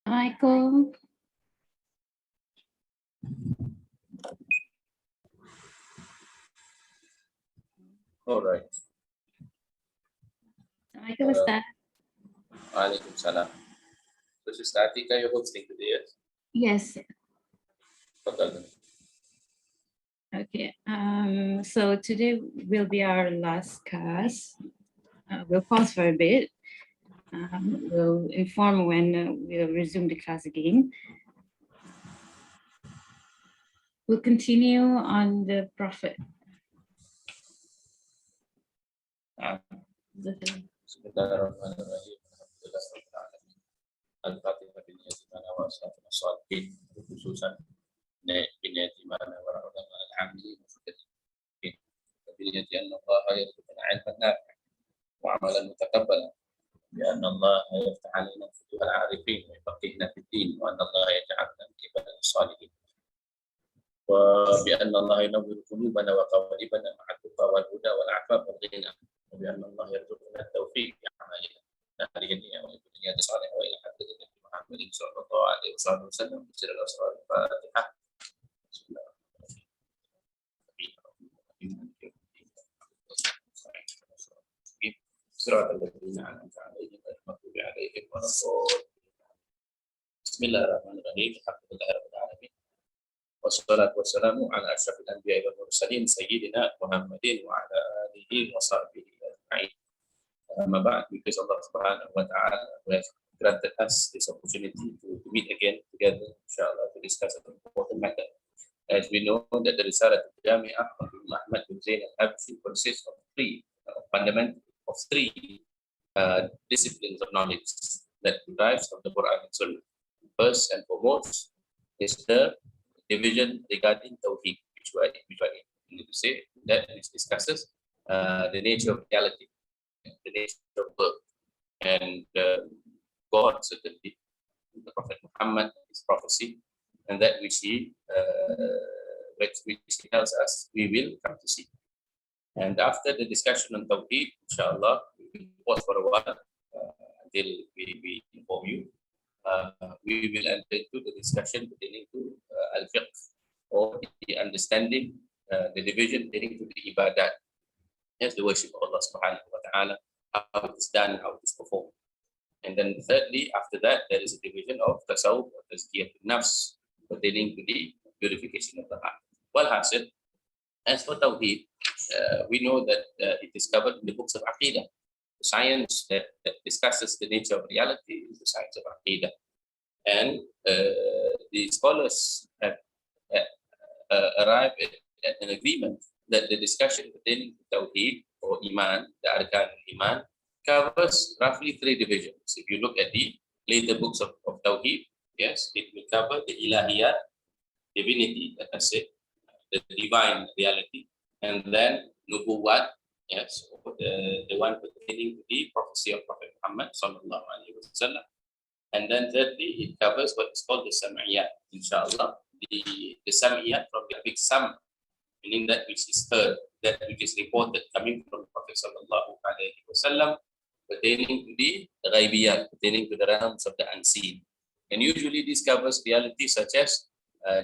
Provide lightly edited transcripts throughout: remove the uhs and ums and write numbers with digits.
Assalamualaikum. All right. Assalamualaikum, Ustaz. Waalaikumsalam. So, Sister Atika, you're hosting today, yes? Yes. Okay. Okay. So today will be our last class. We'll pause for a bit. We'll inform when we'll resume the class again. We'll continue on the Prophet. Bismillahirrahmanirrahim. Al-Fatihah bin Yatimana wa Aslatuna Salihin. Khususan bin Yatimana wa Rahmatullah al-Hamdi. bin Yatimana Allah yarzuqna ilman nafi'an wa amalan mutaqabbalan. بأن الله يفتح علينا فتوح العارفين ويفقهنا في الدين وأن الله يجعلنا من عباده الصالحين وبأن الله ينور قلوبنا وقوالبنا مع التقى والهدى والعفاف والغنى وبأن الله يرزقنا التوفيق في أعمالنا هذه الدنيا والدنيا صالحة وإلى حضرة النبي محمد صلى الله عليه وسلم بسر الأسرار الفاتحة بسم الله صراط الذين أنعمت عليهم غير المغضوب عليهم ولا الضالين. بسم الله الرحمن الرحيم. الحمد لله رب العالمين. والصلاة والسلام على أشرف الأنبياء والمرسلين سيدنا محمد وعلى آله وصحبه أجمعين. أما بعد, because Allah Subhanahu wa Ta'ala has granted us this opportunity to meet again together, inshallah, to discuss an important matter. As we know that the Risalah al-Jami'ah of Muhammad bin Zain al-Habshi consists of three disciplines of knowledge that derives from the Quran and Sunnah. First and foremost is the division regarding Tawheed, which I need to say that it discusses the nature of reality, the nature of birth, and God, certainly, the Prophet Muhammad, his prophecy, and that which he tells us we will come to see. And after the discussion on Tawheed, inshallah, we will pause for a while until we inform you. We will enter into the discussion pertaining to al-fiqh, or the understanding, the division pertaining to the ibadat, as the worship of Allah Subhanahu wa Ta'ala, how it is done, how it is performed. And then thirdly, after that, there is a division of tasawwuf or tazkiyah nafs pertaining to the purification of the heart. Well, Hasan, as for Tawheed, we know that it is covered in the books of Aqidah. The science that discusses the nature of reality is the science of Aqidah. And the scholars have arrived at an agreement that the discussion pertaining to Tawheed or Iman, the Arkan Iman, covers roughly three divisions. If you look at the later books of Tawheed, yes, it will cover the Ilahiyat, divinity, that I said, the divine reality, and then Nubuwat, yes, the one pertaining to the prophecy of Prophet Muhammad sallallahu alaihi wasallam. And then thirdly, it covers what is called the Sam'iyat, inshallah, the Sam'iyat from the big Sam, meaning that which is heard, that which is reported coming from the Prophet sallallahu alaihi wasallam, pertaining to the Ghaibiyat, pertaining to the realms of the unseen. And usually this covers realities such as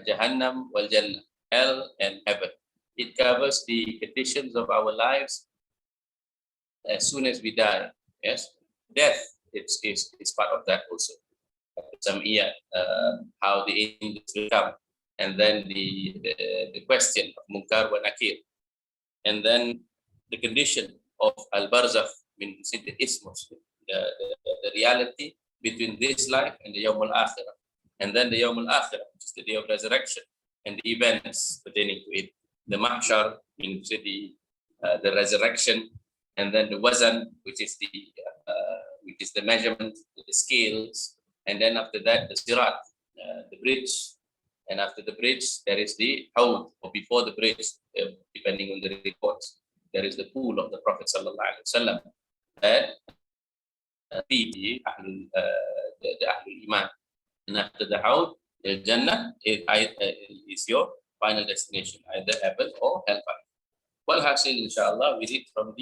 Jahannam wal Jannah, hell and heaven. It covers the conditions of our lives as soon as we die. Yes, death is part of that also. Sam'iyat, how the angels will come, and then the question of Munkar wa Nakir, and then the condition of Al-Barzakh, the ismus, the reality between this life and the Yawm al-Akhirah, and then the Yawm al-Akhirah, which is the day of resurrection, and the events pertaining to it. The Mahshar, means the resurrection, and then the Wazan, which is the measurement, the scales, and then after that the Sirat, the bridge, and after the bridge there is the Hawd, or before the bridge, depending on the reports, there is the pool of the Prophet sallallahu alaihi wasallam, and the Ahlul Iman, and after the Hawd, the Jannah is your final destination, either heaven or hellfire. Well, Hasil, inshallah, we read from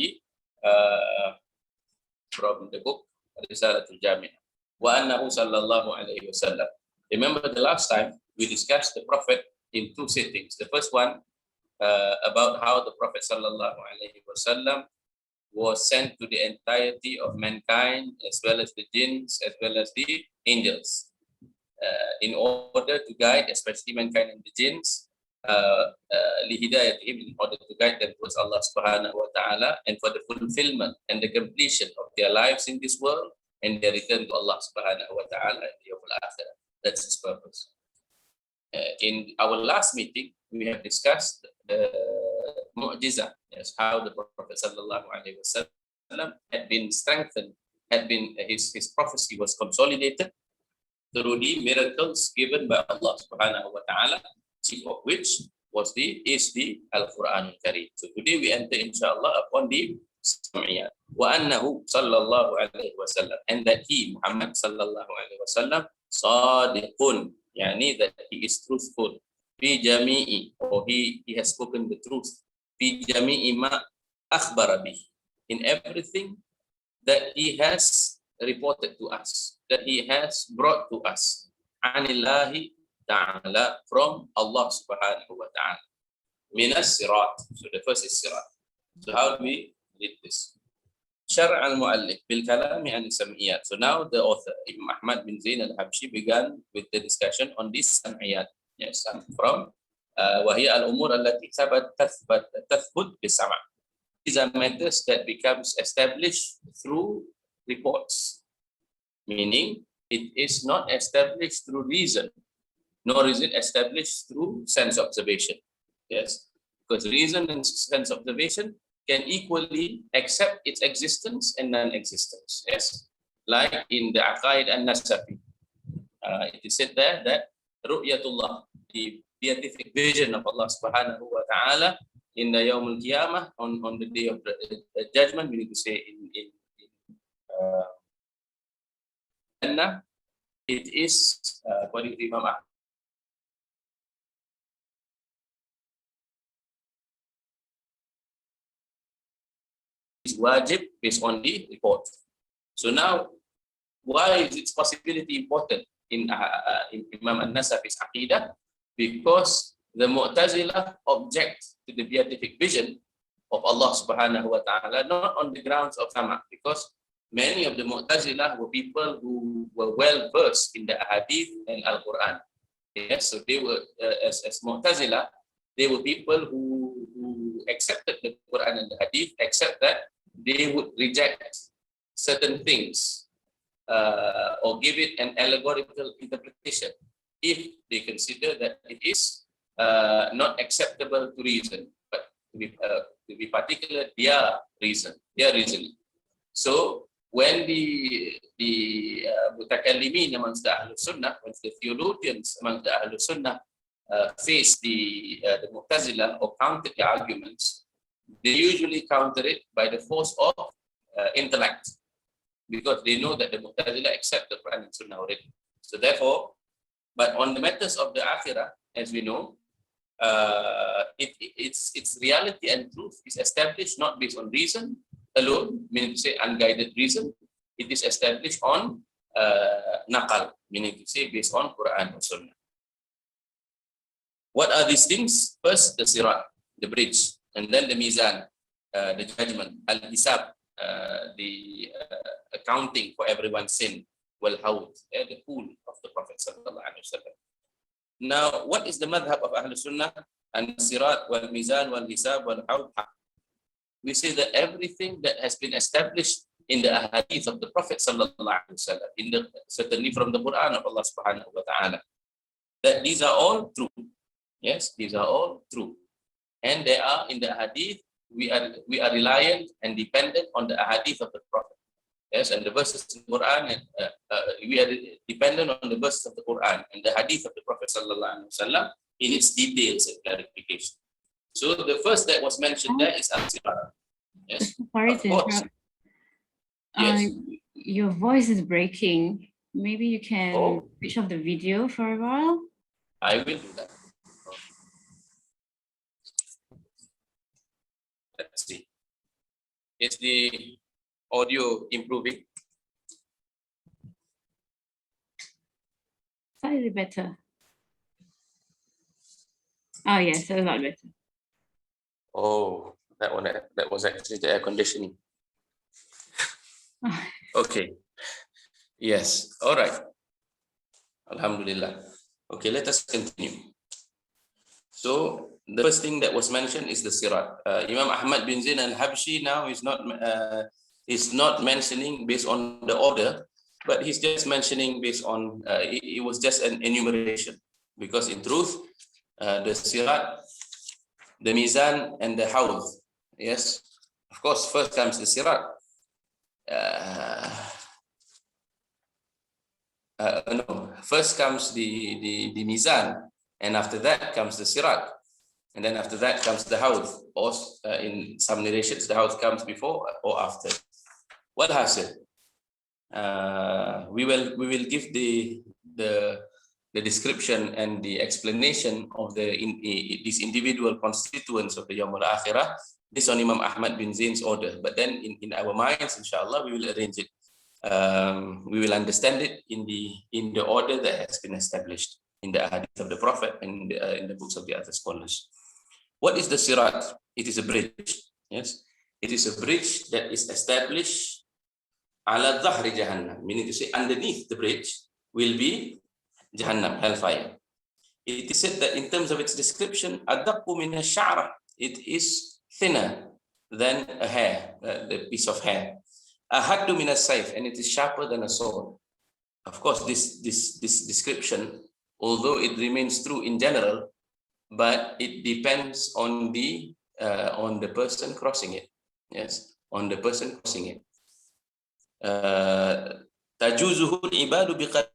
the book Risalah al-Jami'ah. وأنه صلى الله عليه وسلم. Remember the last time we discussed the Prophet in two sittings. The first one about how the Prophet sallallahu alaihi wasallam was sent to the entirety of mankind, as well as the jinns, as well as the angels, in order to guide, especially mankind and the jinns, in order to guide them towards Allah subhanahu wa ta'ala, and for the fulfillment and the completion of their lives in this world, and their return to Allah subhanahu wa ta'ala in the Yawmul Akhirah. That's his purpose. In our last meeting, we have discussed the mu'jizah, yes, how the Prophet sallallahu alaihi wasallam had been strengthened, his prophecy was consolidated through the miracles given by Allah subhanahu wa ta'ala, chief of which is the Al-Quran Al-Karim. So today we enter inshallah upon the Sam'iyat. Wa annahu sallallahu alaihi wasallam, and that he, Muhammad sallallahu alaihi wasallam, sadiqun, yani that he is truthful, fi jami'i, or he has spoken the truth, fi jami'i ma akhbara bih, in everything that he has reported to us, that he has brought to us, anillahi ta'ala, from Allah subhanahu wa ta'ala, minas sirat. So the first is sirat. So how do we read this? Syar' al-mu'allif bil kalami an sam'iyat. So now the author, Imam Ahmad bin Zain al-Habshi, began with the discussion on this sam'iyat. Yes, from وهي الأمور التي تثبت بالسمع. These are matters that becomes established through reports, meaning it is not established through reason, nor is it established through sense observation. Yes, because reason and sense observation can equally accept its existence and non-existence. Yes, like in the Aqaid an-Nasafi, it is said there that ru'yatullah, the beatific vision of Allah subhanahu wa ta'ala in the Yawmul Qiyamah, on the day of the judgment, we need to say in Jannah, it is according to Imam Ahmad, is wajib based on the report. So now, why is its possibility important in Imam An-Nasafi's Aqidah? Because the Mu'tazilah object to the beatific vision of Allah subhanahu wa ta'ala, not on the grounds of sama, because many of the Mu'tazilah were people who were well versed in the Hadith and Al-Quran. Yes, so they were, as Mu'tazilah, they were people who accepted the Quran and the Hadith, except that they would reject certain things or give it an allegorical interpretation if they consider that it is not acceptable to reason, but to be particular their reasoning. So when the mutakallimin amongst the Ahlus Sunnah, when the theologians amongst the Ahlus Sunnah face the Mu'tazilah or counter the arguments, they usually counter it by the force of intellect, because they know that the Mu'tazilah accept the Quran and Sunnah already. So therefore, but on the matters of the Akhirah, as we know, its reality and truth is established not based on reason alone, meaning to say unguided reason. It is established on naqal, meaning to say based on Quran and Sunnah. What are these things? First, the sirat, the bridge, and then the mizan, the judgment, al-hisab, the accounting for everyone's sin, wal-hawd, the pool of the Prophet sallallahu alaihi wasallam. Now, what is the madhab of Ahlul Sunnah? And sirat, wal-mizan, wal-hisab, wal-hawd. We say that everything that has been established in the hadith of the Prophet sallallahu alaihi wasallam, certainly from the Quran of Allah subhanahu wa ta'ala, that these are all true. Yes, these are all true. And they are in the hadith, we are reliant and dependent on the hadith of the Prophet. Yes, and the verses in the Quran, and we are dependent on the verses of the Quran and the hadith of the Prophet sallallahu alaihi wasallam in its details and clarification. So the first that was mentioned there is al-sirat. Yes, Sorry of to course. interrupt. Yes. Your voice is breaking. Maybe you can switch off the video for a while. I will do that. Let's see. Is the audio improving? Slightly better. Oh yes, a lot better. Oh, that was actually the air conditioning. Okay. Yes. All right. Alhamdulillah. Okay, let us continue. So the first thing that was mentioned is the sirat. Imam Ahmad bin Zain al-Habshi now is not mentioning based on the order, but he's just mentioning based on it was just an enumeration, because in truth the sirat, the mizan, and the hawd. Yes, of course, first comes the sirat. No, first comes the mizan, and after that comes the sirat, and then after that comes the hawd, or in some narrations the hawd comes before or after. What hasil? We will give the description and the explanation of these individual constituents of the Yawm al-Akhirah based on Imam Ahmad bin Zain's order. But then in our minds, inshallah, we will arrange it. We will understand it in the order that has been established in the hadith of the Prophet and in the books of the other scholars. What is the sirat? It is a bridge. Yes, it is a bridge that is established ala dhahri jahannam, meaning to say underneath the bridge will be Jahannam, hellfire. It is said that in terms of its description, adaqqu min ash-sha'ra, it is thinner than a hair, the piece of hair. Ahaddu min as-sayf, and it is sharper than a sword. Of course, this description, although it remains true in general, but it depends on the person crossing it. Yes, on the person crossing it. Tajuzuhu al-ibadu biqadri.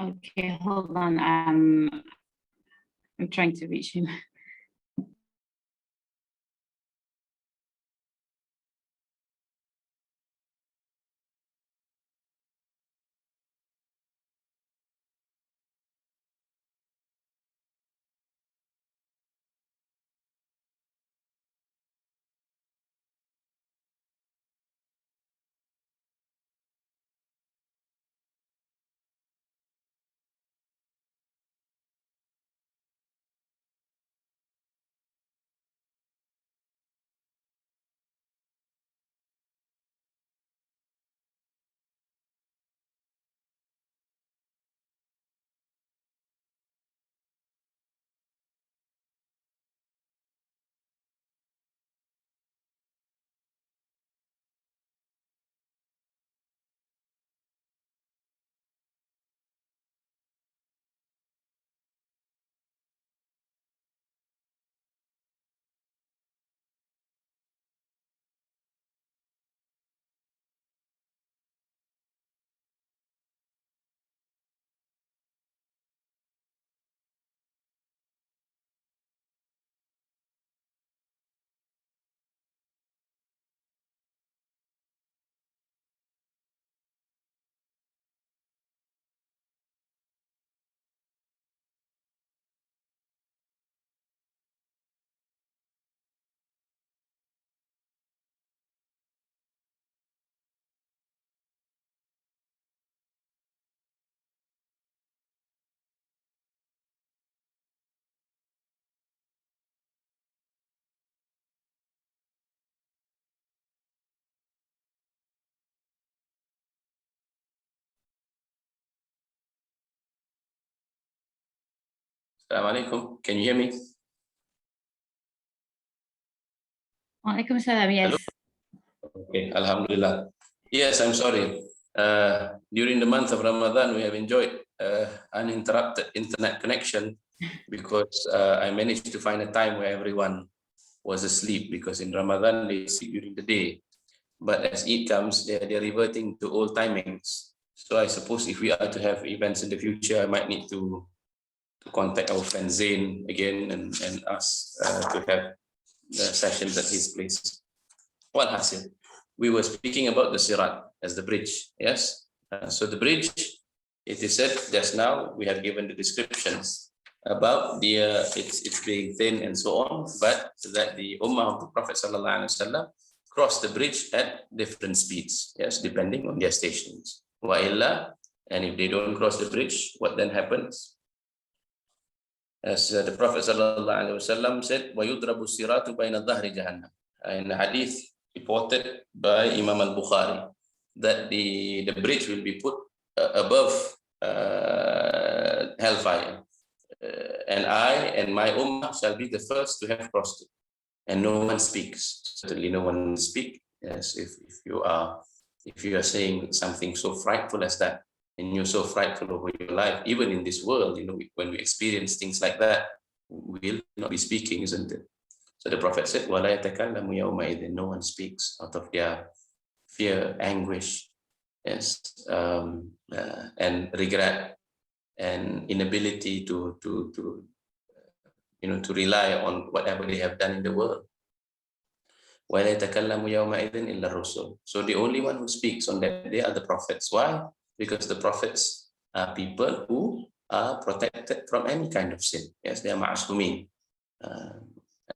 Okay, hold on. I'm trying to reach him. Assalamualaikum. Can you hear me? Waalaikumsalam, yes. Hello? Okay, Alhamdulillah. Yes, I'm sorry. During the month of Ramadan, we have enjoyed uninterrupted internet connection because I managed to find a time where everyone was asleep, because in Ramadan they sleep during the day, but as Eid comes, they're reverting to old timings. So I suppose if we are to have events in the future, I might need to contact our friend Zain again and ask to have the sessions at his place. Well, Hasil, we were speaking about the Sirat as the bridge, yes? So the bridge, it is said just now, we have given the descriptions about the it's being thin and so on, but that the Ummah of the Prophet ﷺ cross the bridge at different speeds, yes, depending on their stations. Wa'illa, and if they don't cross the bridge, what then happens? As the Prophet ﷺ said, وَيُضْرَبُ السِّرَاتُ بَيْنَ ظَهْرِ جَهَنَّمَ. In the hadith reported by Imam al-Bukhari, that the bridge will be put above hellfire. And I and my ummah shall be the first to have crossed it. And no one speaks. Certainly no one will speak. Yes, if you are saying something so frightful as that, and you're so frightful over your life, even in this world, when we experience things like that, we will not be speaking, isn't it? So the Prophet said, وَلَا يَتَكَلَّمُ يَوْمَئِذٍ. No one speaks out of their fear, anguish, yes, and regret, and inability to rely on whatever they have done in the world. وَلَا يَتَكَلَّمُ يَوْمَئِذٍ إِلَّا الرُّسُلُ. So the only one who speaks on that day are the prophets. Why? Because the prophets are people who are protected from any kind of sin. Yes, they are ma'asumin.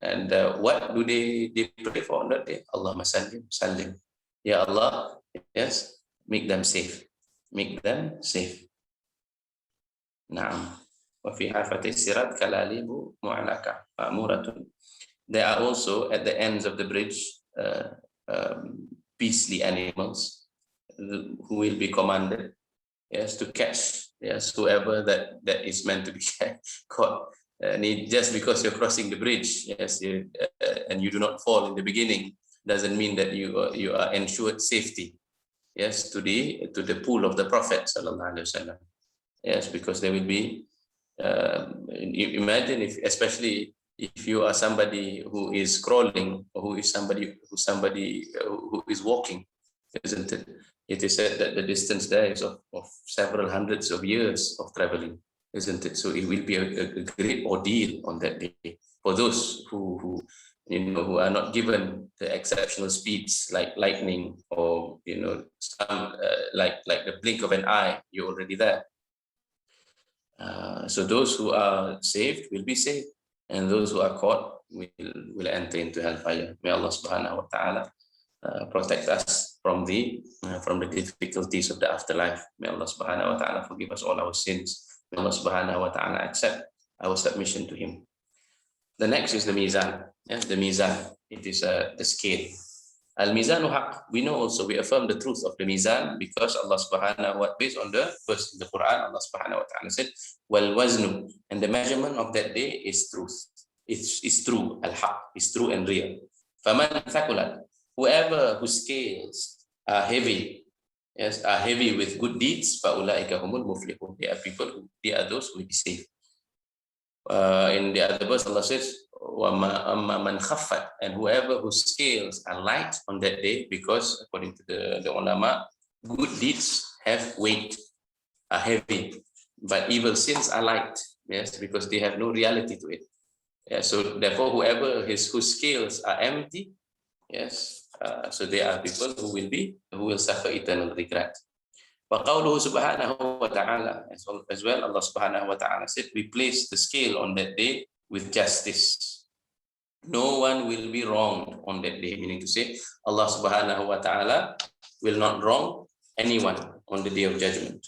And what do they pray for on that day? Allahumma sallim. Ya Allah, yes, make them safe. Make them safe. Naam. وَفِي حَافَةِ السِّرَاتِ كَلَالِيبُ مُعَلَّقَةٌ مَأْمُورَةٌ. There are also at the ends of the bridge beastly animals who will be commanded, yes, to catch, yes, whoever that is meant to be caught. Just because you're crossing the bridge, yes, and you do not fall in the beginning, doesn't mean that you are ensured safety, yes, to the pool of the Prophet ﷺ. Yes, because there will be. Imagine especially if you are somebody who is crawling, or who is somebody who is walking, isn't it? It is said that the distance there is of several hundreds of years of traveling, isn't it? So it will be a great ordeal on that day for those who are not given the exceptional speeds like lightning, or some like the blink of an eye, you're already there. So those who are saved will be saved, and those who are caught will enter into hellfire. May Allah subhanahu wa ta'ala protect us from the difficulties of the afterlife. May Allah subhanahu wa ta'ala forgive us all our sins. May Allah subhanahu wa ta'ala accept our submission to Him. The next is the Mizan. Yes, the Mizan. It is the scale. Al-Mizanu haq. We know also, we affirm the truth of the Mizan because Allah subhanahu wa ta'ala, based on the verse in the Quran, Allah subhanahu wa ta'ala said, wal waznu, and the measurement of that day is truth. It's true. Al-haq is true and real. Faman thakulat, whoever whose scales are heavy, yes, are heavy with good deeds, faulaika humul muflihun. They are those who will be saved. In the other verse, Allah says, وَمَا مَنْ خَفَّتْ, and whoever whose scales are light on that day, because according to the ulama, good deeds have weight, are heavy, but evil sins are light, yes, because they have no reality to it. Yeah, so therefore, whoever whose scales are empty, yes, so they are people who will suffer eternal regret. وَقَوْلُهُ سُبْحَانَهُ وَتَعَالَى, as well, Allah subhanahu wa ta'ala said, we place the scale on that day with justice. No one will be wronged on that day, meaning to say, Allah subhanahu wa ta'ala will not wrong anyone on the day of judgment.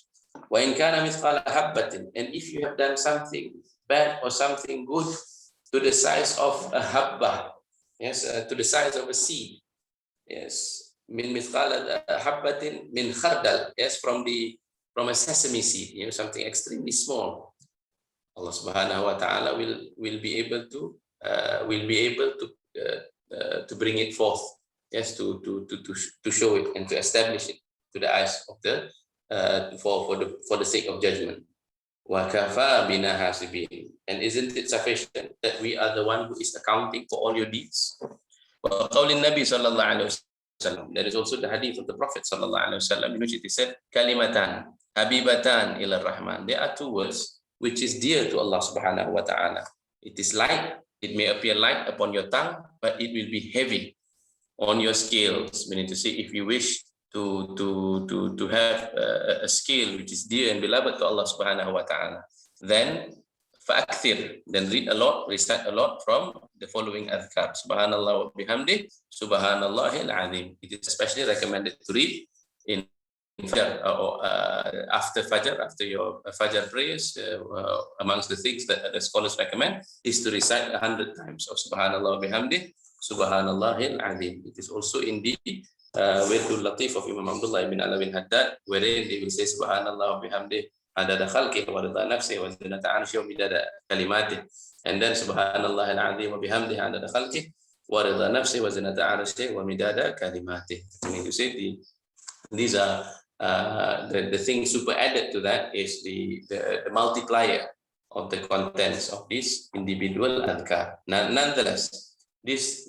وَإِنْ كَانَ مِثْقَالَ حَبَّةٍ, and if you have done something bad or something good to the size of a habba, yes, to the size of a seed, yes, min mithqala habbatin min khardal, yes, from a sesame seed, something extremely small. Allah subhanahu wa ta'ala will be able to bring it forth, yes, to show it and to establish it to the eyes of the for the sake of judgment. وَكَفَى بِنَا حَاسِبِينَ. And isn't it sufficient that we are the one who is accounting for all your deeds? وَقَوْلِ النَّبِي صلى الله عليه وسلم. There is also the hadith of the Prophet صلى الله عليه وسلم in which it is said, كَلِمَتان حَبِيبَتان إِلَى الرَّحْمَنِ. There are two words which is dear to Allah subhanahu wa ta'ala. It is light. It may appear light upon your tongue, but it will be heavy on your scales. Meaning to say, if you wish to have a scale which is dear and beloved to Allah subhanahu wa ta'ala, then fa'akthir, then read a lot, recite a lot from the following adhkar. Subhanallah wa bihamdi, subhanallahil azim. It is especially recommended to read in Fajr, or after Fajr, after your Fajr prayers. Amongst the things that the scholars recommend is to recite 100 times of Subhanallah wa bihamdi, subhanallahil azim. It is also in the Wirdul Latif of Imam Abdullah ibn Alawi Haddad, wherein they will say Subhanallah wa bihamdi adada khalqih wa rida nafsih wa zinata arshih wa midada kalimatih, and then Subhanallah al-azim wa bihamdi adada khalqih wa rida nafsih wa zinata arshih wa midada kalimatih. Meaning to say, these are the thing super added to that is the multiplier of the contents of this individual adhkar. Nonetheless, this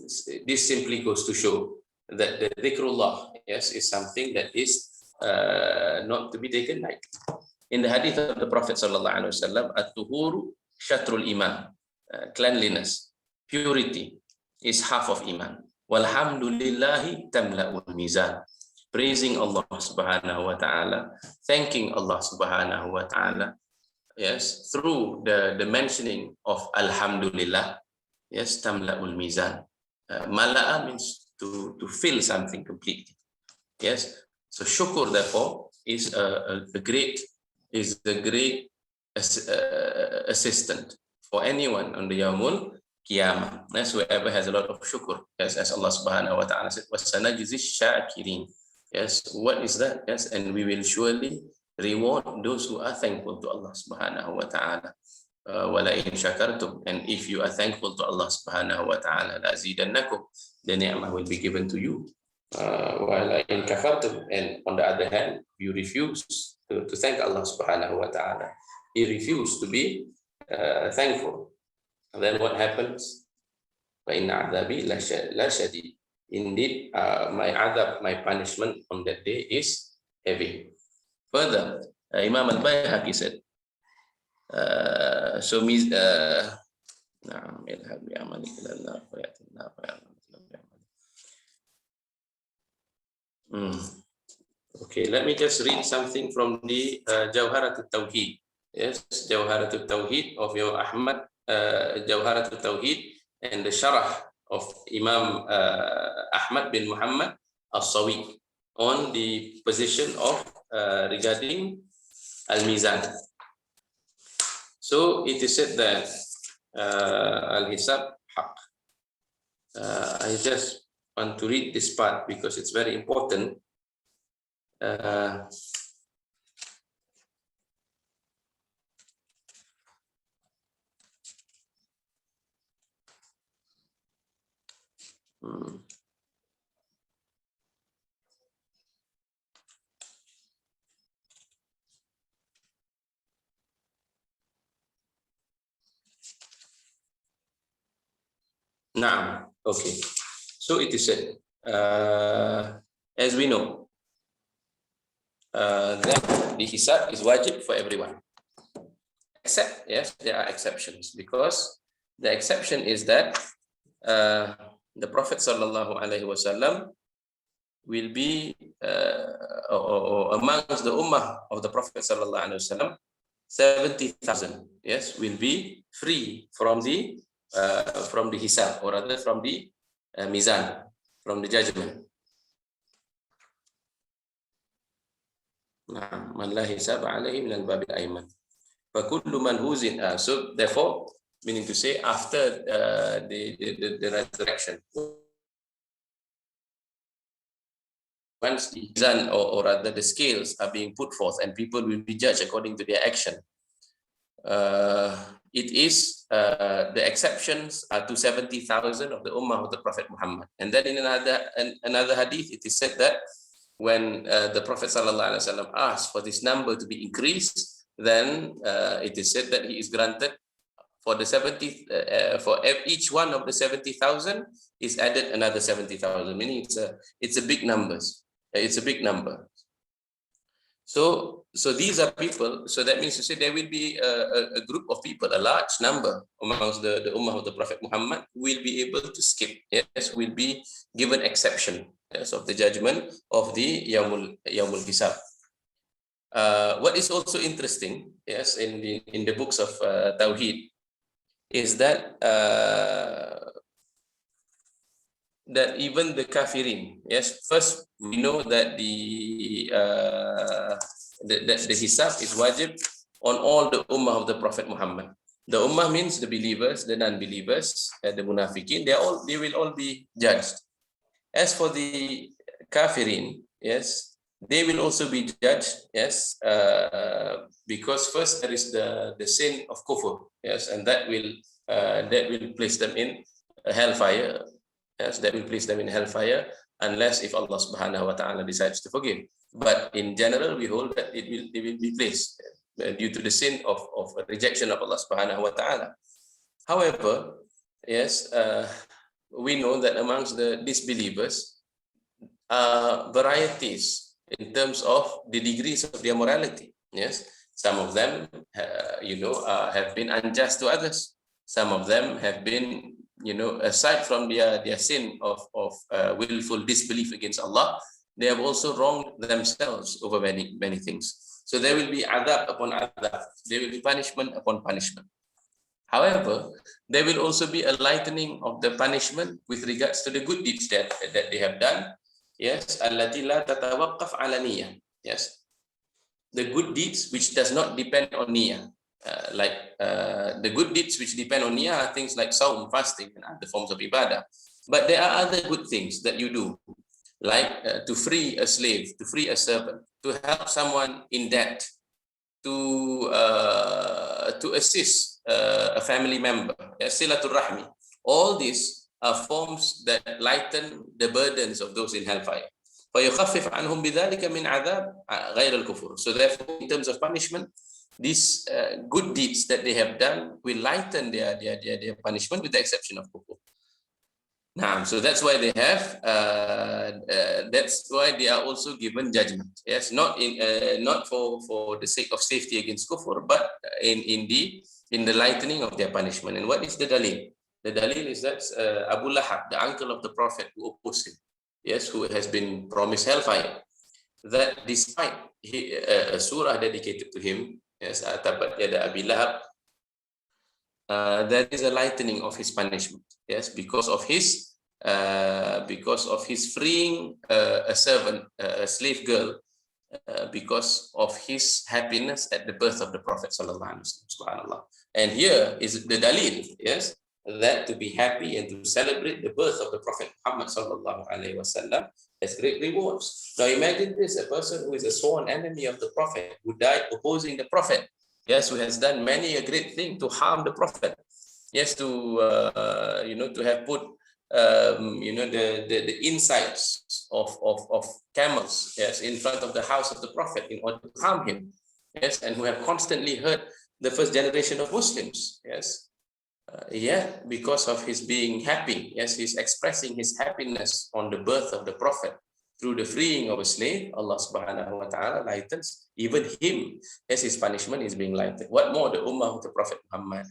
simply goes to show that the dhikrullah, yes, is something that is not to be taken lightly. In the hadith of the Prophet sallallahu alaihi wasallam, at-tuhuru shatrul iman, cleanliness, purity is half of iman. Walhamdulillahi tamla'ul mizan. Praising Allah subhanahu wa ta'ala, thanking Allah subhanahu wa ta'ala, yes, through the mentioning of alhamdulillah, yes, tamla'ul mizan. Mala'a means to fill something completely. Yes, so shukr therefore is the great assistant for anyone on the Yawmul Qiyamah. Yes, whoever has a lot of shukr, yes, as Allah subhanahu wa ta'ala said, وَسَنَجْزِي الشَّاكِرِينَ. Yes, what is that? Yes, and we will surely reward those who are thankful to Allah subhanahu wa ta'ala. وَلَئِنْ شَكَرْتُمْ, and if you are thankful to Allah subhanahu wa ta'ala, لَأَزِيدَنَّكُمْ, the ni'mah will be given to you. وَلَئِنْ كَفَرْتُمْ, and on the other hand, you refuse to thank Allah subhanahu wa ta'ala. He refused to be thankful. And then what happens? فَإِنَّ عَذَابِي لَشَدِيدٌ. Indeed, my adab, my punishment on that day is heavy. Further, Imam al-Bayhaqi said, okay, let me just read something from the Jawharatul Tawheed. Yes, Jawharatul Tawheed of your Ahmad, Jawharatul Tawheed, and the Sharah of Imam Ahmad bin Muhammad al-Sawi on the position of regarding al-Mizan. So it is said that al-Hisab haq. I just want to read this part because it's very important. Now, okay. So it is said, as we know, that the hisab is wajib for everyone, except, yes, there are exceptions, because the exception is that the Prophet sallallahu alaihi wasallam will be or amongst the ummah of the Prophet sallallahu alaihi wasallam, 70,000, yes, will be free from the hisab, or rather from the mizan, from the judgment. Man la hisab alayhi min al-bab al-ayman. Fa kullu man huzin. So therefore, meaning to say, after the resurrection, once the mizan, or rather the scales are being put forth and people will be judged according to their action, it is the exceptions are to 70,000 of the ummah of the Prophet Muhammad. And then in another hadith, it is said that when the Prophet sallallahu alaihi wasallam asked for this number to be increased, then it is said that he is granted for the 70, for each one of the 70,000 is added another 70,000, meaning it's a big numbers. It's a big number. So these are people. So that means to say there will be a group of people, a large number amongst the ummah of the Prophet Muhammad who will be able to skip. Yes, will be given exception, yes, of the judgment of the Yawmul Hisab. What is also interesting, yes, in the books of Tawheed, is that that even the kafirin, yes, first we know that the hisab is wajib on all the ummah of the Prophet Muhammad. The ummah means the believers, the non-believers, the munafiqin. They will all be judged. As for the kafirin, yes, they will also be judged, yes, because first there is the sin of kufr, yes, and that will place them in hellfire. Yes, that will place them in hellfire unless if Allah Subhanahu wa Ta'ala decides to forgive. But in general, we hold that they will be placed due to the sin of rejection of Allah Subhanahu wa Ta'ala. However, yes, we know that amongst the disbelievers are varieties in terms of the degrees of their morality. Yes, some of them, have been unjust to others. Some of them have been, aside from their sin of willful disbelief against Allah, they have also wronged themselves over many things. So there will be adab upon adab. There will be punishment upon punishment. However, there will also be a lightening of the punishment with regards to the good deeds that they have done. Yes, allati la tatawaqqaf ala niyyah. Yes, the good deeds which does not depend on niyyah. The good deeds which depend on niyyah are things like saum, fasting, and other forms of ibadah. But there are other good things that you do, like to free a slave, to free a servant, to help someone in debt, to assist a family member, silatul rahmi. All these are forms that lighten the burdens of those in hellfire. فَيُخَفِّفْ عَنْهُمْ بِذَلِكَ مِنْ عَذَابٍ غَيْرَ الْكُفُرِ. So therefore, in terms of punishment, these good deeds that they have done will lighten their punishment with the exception of kufur. Now, so that's why they have, that's why they are also given judgment. Yes, not for the sake of safety against kufur, but in the lightening of their punishment. And what is the dalil? The dalil is that Abu Lahab, the uncle of the Prophet who opposed him, yes, who has been promised hellfire, that despite a surah dedicated to him, yes, Tabat Yada Abi Lahab, there is a lightening of his punishment, yes, because of his freeing a servant, a slave girl, because of his happiness at the birth of the Prophet Sallallahu Alaihi Wasallam. And here is the dalil, yes, that to be happy and to celebrate the birth of the Prophet Muhammad Sallallahu Alaihi Wasallam has great rewards. Now imagine this, a person who is a sworn enemy of the Prophet, who died opposing the Prophet, yes, who has done many a great thing to harm the Prophet, yes, to have put the insides of camels, yes, in front of the house of the Prophet in order to harm him, yes, and who have constantly hurt the first generation of Muslims, yes. Because of his being happy, yes, he's expressing his happiness on the birth of the Prophet through the freeing of a slave. Allah Subhanahu wa Ta'ala lightens even him, as his punishment is being lightened. What more the ummah of the Prophet Muhammad,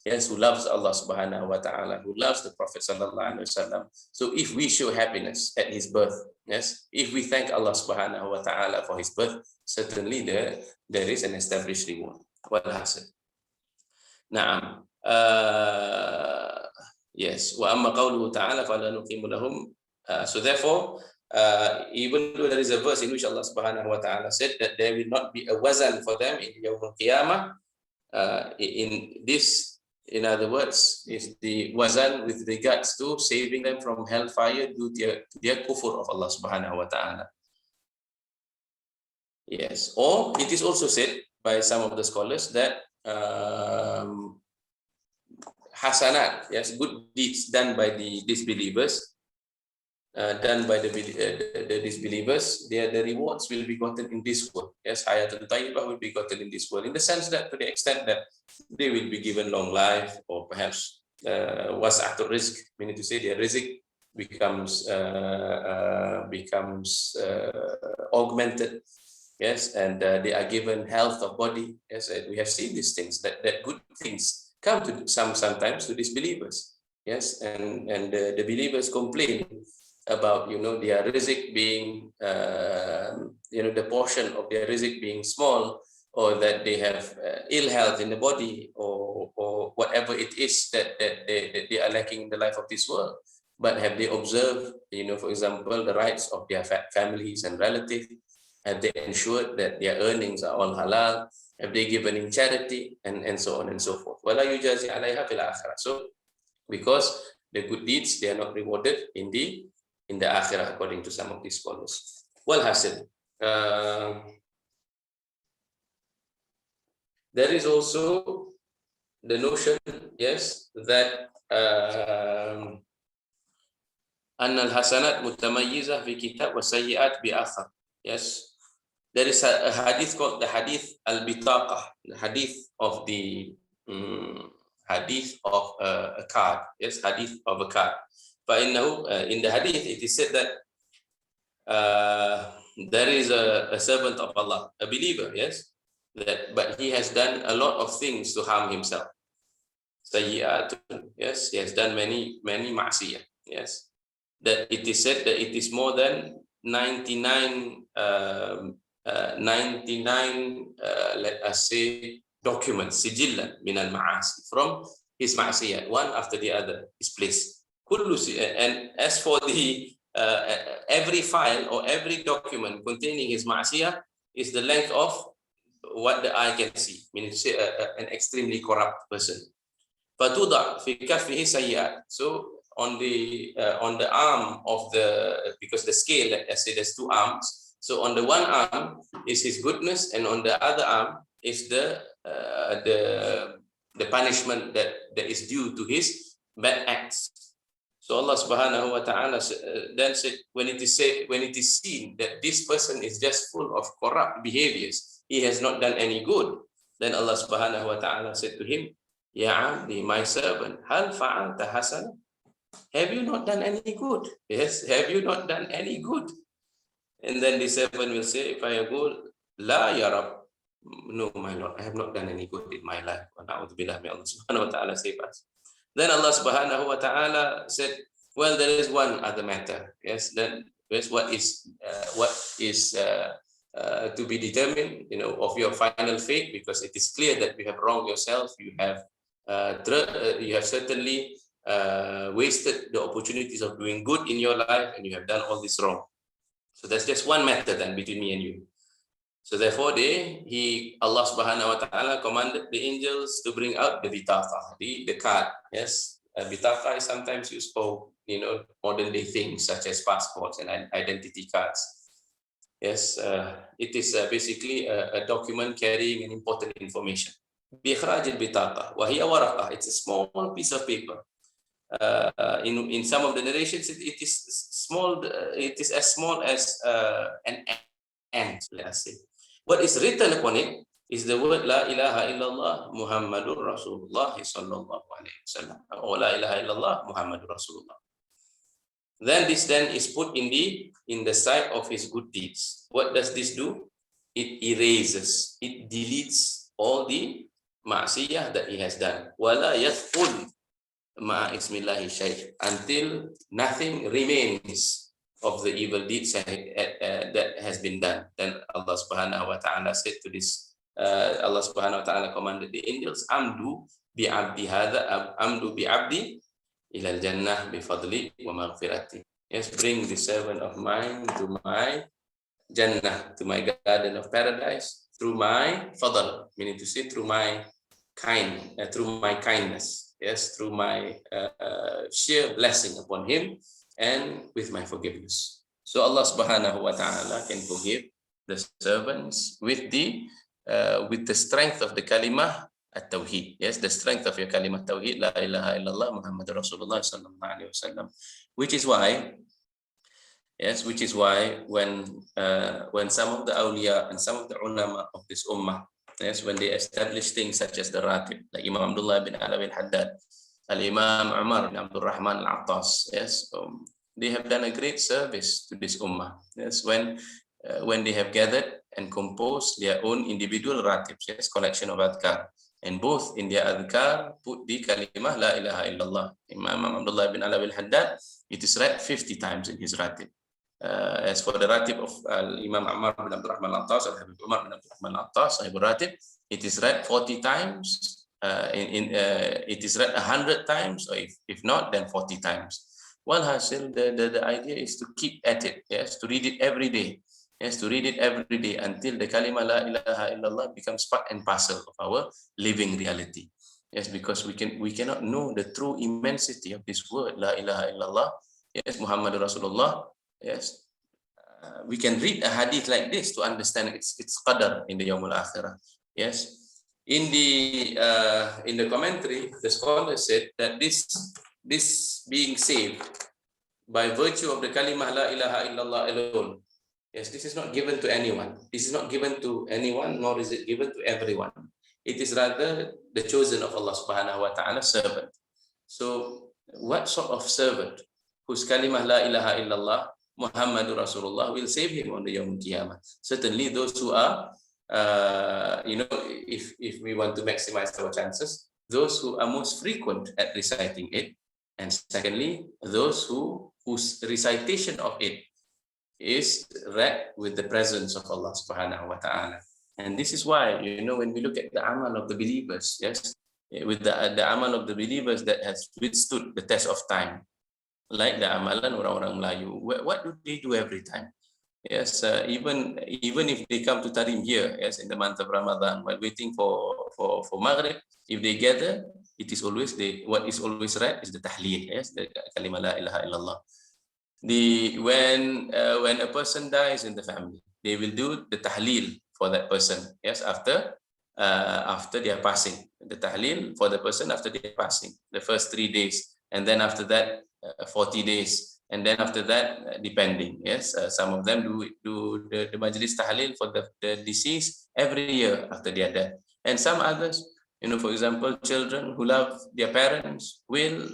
yes, who loves Allah Subhanahu wa Ta'ala, who loves the Prophet Sallallahu Alaihi Wasallam. So if we show happiness at his birth, yes, if we thank Allah Subhanahu wa Ta'ala for his birth, certainly there is an established reward. What has it? Naam. Yes, wa amma qawluhu ta'ala fala nuqimu lahum. So therefore, even though there is a verse in which Allah Subhanahu wa Ta'ala said that there will not be a wazan for them in Yawm al-Qiyamah, in other words, is the wazan with regards to saving them from hellfire due to their kufur of Allah Subhanahu wa Ta'ala. Yes, or it is also said by some of the scholars that hasanat, yes, good deeds done by the disbelievers done by the disbelievers, the rewards will be gotten in this world. Yes, hayatun tayyibah will be gotten in this world, in the sense that to the extent that they will be given long life, or perhaps was'atul rizq, meaning to say their rizq becomes augmented. Yes, and they are given health of body. Yes, and we have seen these things, that good things come to sometimes to disbelievers. Yes, and the believers complain about their rizq being the portion of their rizq being small, or that they have ill health in the body, or whatever it is that they are lacking in the life of this world. But have they observed, for example, the rights of their families and relatives? Have they ensured that their earnings are all halal? Have they given in charity, and so on and so forth? وَلَا يُجَازِي عَلَيْهَا فِي الْآخِرَةِ. So, because the good deeds, they are not rewarded in the akhirah, according to some of these scholars. Walhasil, there is also the notion, yes, that أن الحسنات متميزة في كتاب والسيئات بآخر. Yes, there is a hadith called the hadith al-bitaqah, the hadith of the hadith of a card. Yes, hadith of a card. فإنه, in the hadith, it is said that there is a servant of Allah, a believer, yes, but he has done a lot of things to harm himself. Sayyi'at, yes, he has done many ma'siyah, yes. That it is said that it is more than 99, let us say, documents, sijillan min al-ma'asi, from his ma'siyah, one after the other is placed. And as for the every file or every document containing his ma'siyah is the length of what the eye can see, meaning to say an extremely corrupt person. فَتُوضَعْ فِي كَفِّهِ سَيِّئَاتٍ. So on the arm of because the scale, let's say there's two arms, so on the one arm is his goodness, and on the other arm is the punishment that is due to his bad acts. So Allah subhanahu wa ta'ala then said, when it is seen that this person is just full of corrupt behaviors, he has not done any good, then Allah subhanahu wa ta'ala said to him, Ya abdi, my servant, hal fa'alta hasan? Have you not done any good? Yes, have you not done any good? And then the servant will say, fayaqul, la ya Rab. No, my Lord, I have not done any good in my life. Wa na'udzubillah, may Allah subhanahu wa ta'ala save us. Then Allah subhanahu wa ta'ala said, well, there is one other matter. Yes, then what is to be determined, of your final fate, because it is clear that you have wronged yourself. You have certainly wasted the opportunities of doing good in your life, and you have done all this wrong. So that's just one matter then between me and you. So therefore, Allah subhanahu wa ta'ala commanded the angels to bring out the bitaqah, the card. Yes, bitaqah is sometimes used for modern day things such as passports and identity cards. Yes, it is basically a document carrying an important information. بإخراج البطاقة وهي ورقة. It's a small piece of paper. In some of the narrations, it is small. It is as small as an ant, let us say. What is written upon it is the word La ilaha illallah Muhammadur Rasulullah sallallahu alaihi wasallam, or La ilaha illallah Muhammadur Rasulullah. Then this is put in the side of his good deeds. What does this do? It erases, it deletes all the ma'siyah that he has done. Wala yathqul ma'a ismillahi shay', until nothing remains of the evil deeds that has been done. Then Allah subhanahu wa ta'ala said to this, Allah subhanahu wa ta'ala commanded the angels, amdu bi abdi ila al-jannah bi fadli wa maghfirati. Yes, bring the servant of mine to my jannah, to my garden of paradise, through my fadl, meaning to say through my kindness. Yes, through my sheer blessing upon him, and with my forgiveness. So Allah subhanahu wa ta'ala can forgive the servants with the strength of the kalimah at-tawheed. Yes, the strength of your kalimah tawheed, la ilaha illallah Muhammadur Rasulullah sallallahu alaihi wasallam. Which is why Yes, which is why when some of the awliya and some of the ulama of this ummah, yes, when they establish things such as the ratib, like Imam Abdullah bin Alawi al-Haddad, Al-Imam Umar bin Abdul Rahman al-Attas, yes, they have done a great service to this ummah. Yes, when they have gathered and composed their own individual ratibs, yes, collection of adhkar, and both in their adhkar put the kalimah la ilaha illallah. Imam Abdullah bin Alawi al-Haddad, it is read 50 times in his ratib. As for the ratib of Imam Ammar bin Abdul Rahman al-Attas, or Habib Umar bin Abdul Rahman al-Attas, Sahibul Ratib, it is read 40 times. It is read 100 times, or if not, then 40 times. Well, Hasil, the idea is to keep at it, yes, to read it every day, yes, to read it every day until the kalima la ilaha illallah becomes part and parcel of our living reality. Yes, because we cannot know the true immensity of this word, la ilaha illallah, yes, Muhammadur Rasulullah. Yes, we can read a hadith like this to understand its qadar in the Yawmul Akhirah. Yes, in the commentary, the scholar said that this being saved by virtue of the kalimah la ilaha illallah alone. Yes, this is not given to anyone. This is not given to anyone, nor is it given to everyone. It is rather the chosen of Allah Subhanahu wa Ta'ala servant. So, what sort of servant whose kalimah la ilaha illallah Muhammadur Rasulullah will save him on the Yawm Qiyamah? Certainly those who are, if we want to maximize our chances, those who are most frequent at reciting it, and secondly, those whose recitation of it is read with the presence of Allah Subhanahu wa Ta'ala. And this is why, when we look at the amal of the believers, yes, with the amal of the believers that has withstood the test of time, like the amalan orang-orang Melayu, what do they do every time? Yes, even if they come to Tarim here, yes, in the month of Ramadan, while waiting for Maghrib, if they gather, it is always what is always read is the tahleel, yes, the kalimah la ilaha illallah. When a person dies in the family, they will do the tahleel for that person, yes, after their passing, the tahleel for the person after their passing, the first 3 days, and then after that 40 days, and then after that depending, yes, some of them do the majlis tahleel for the deceased every year after their death, and some others, for example, children who love their parents will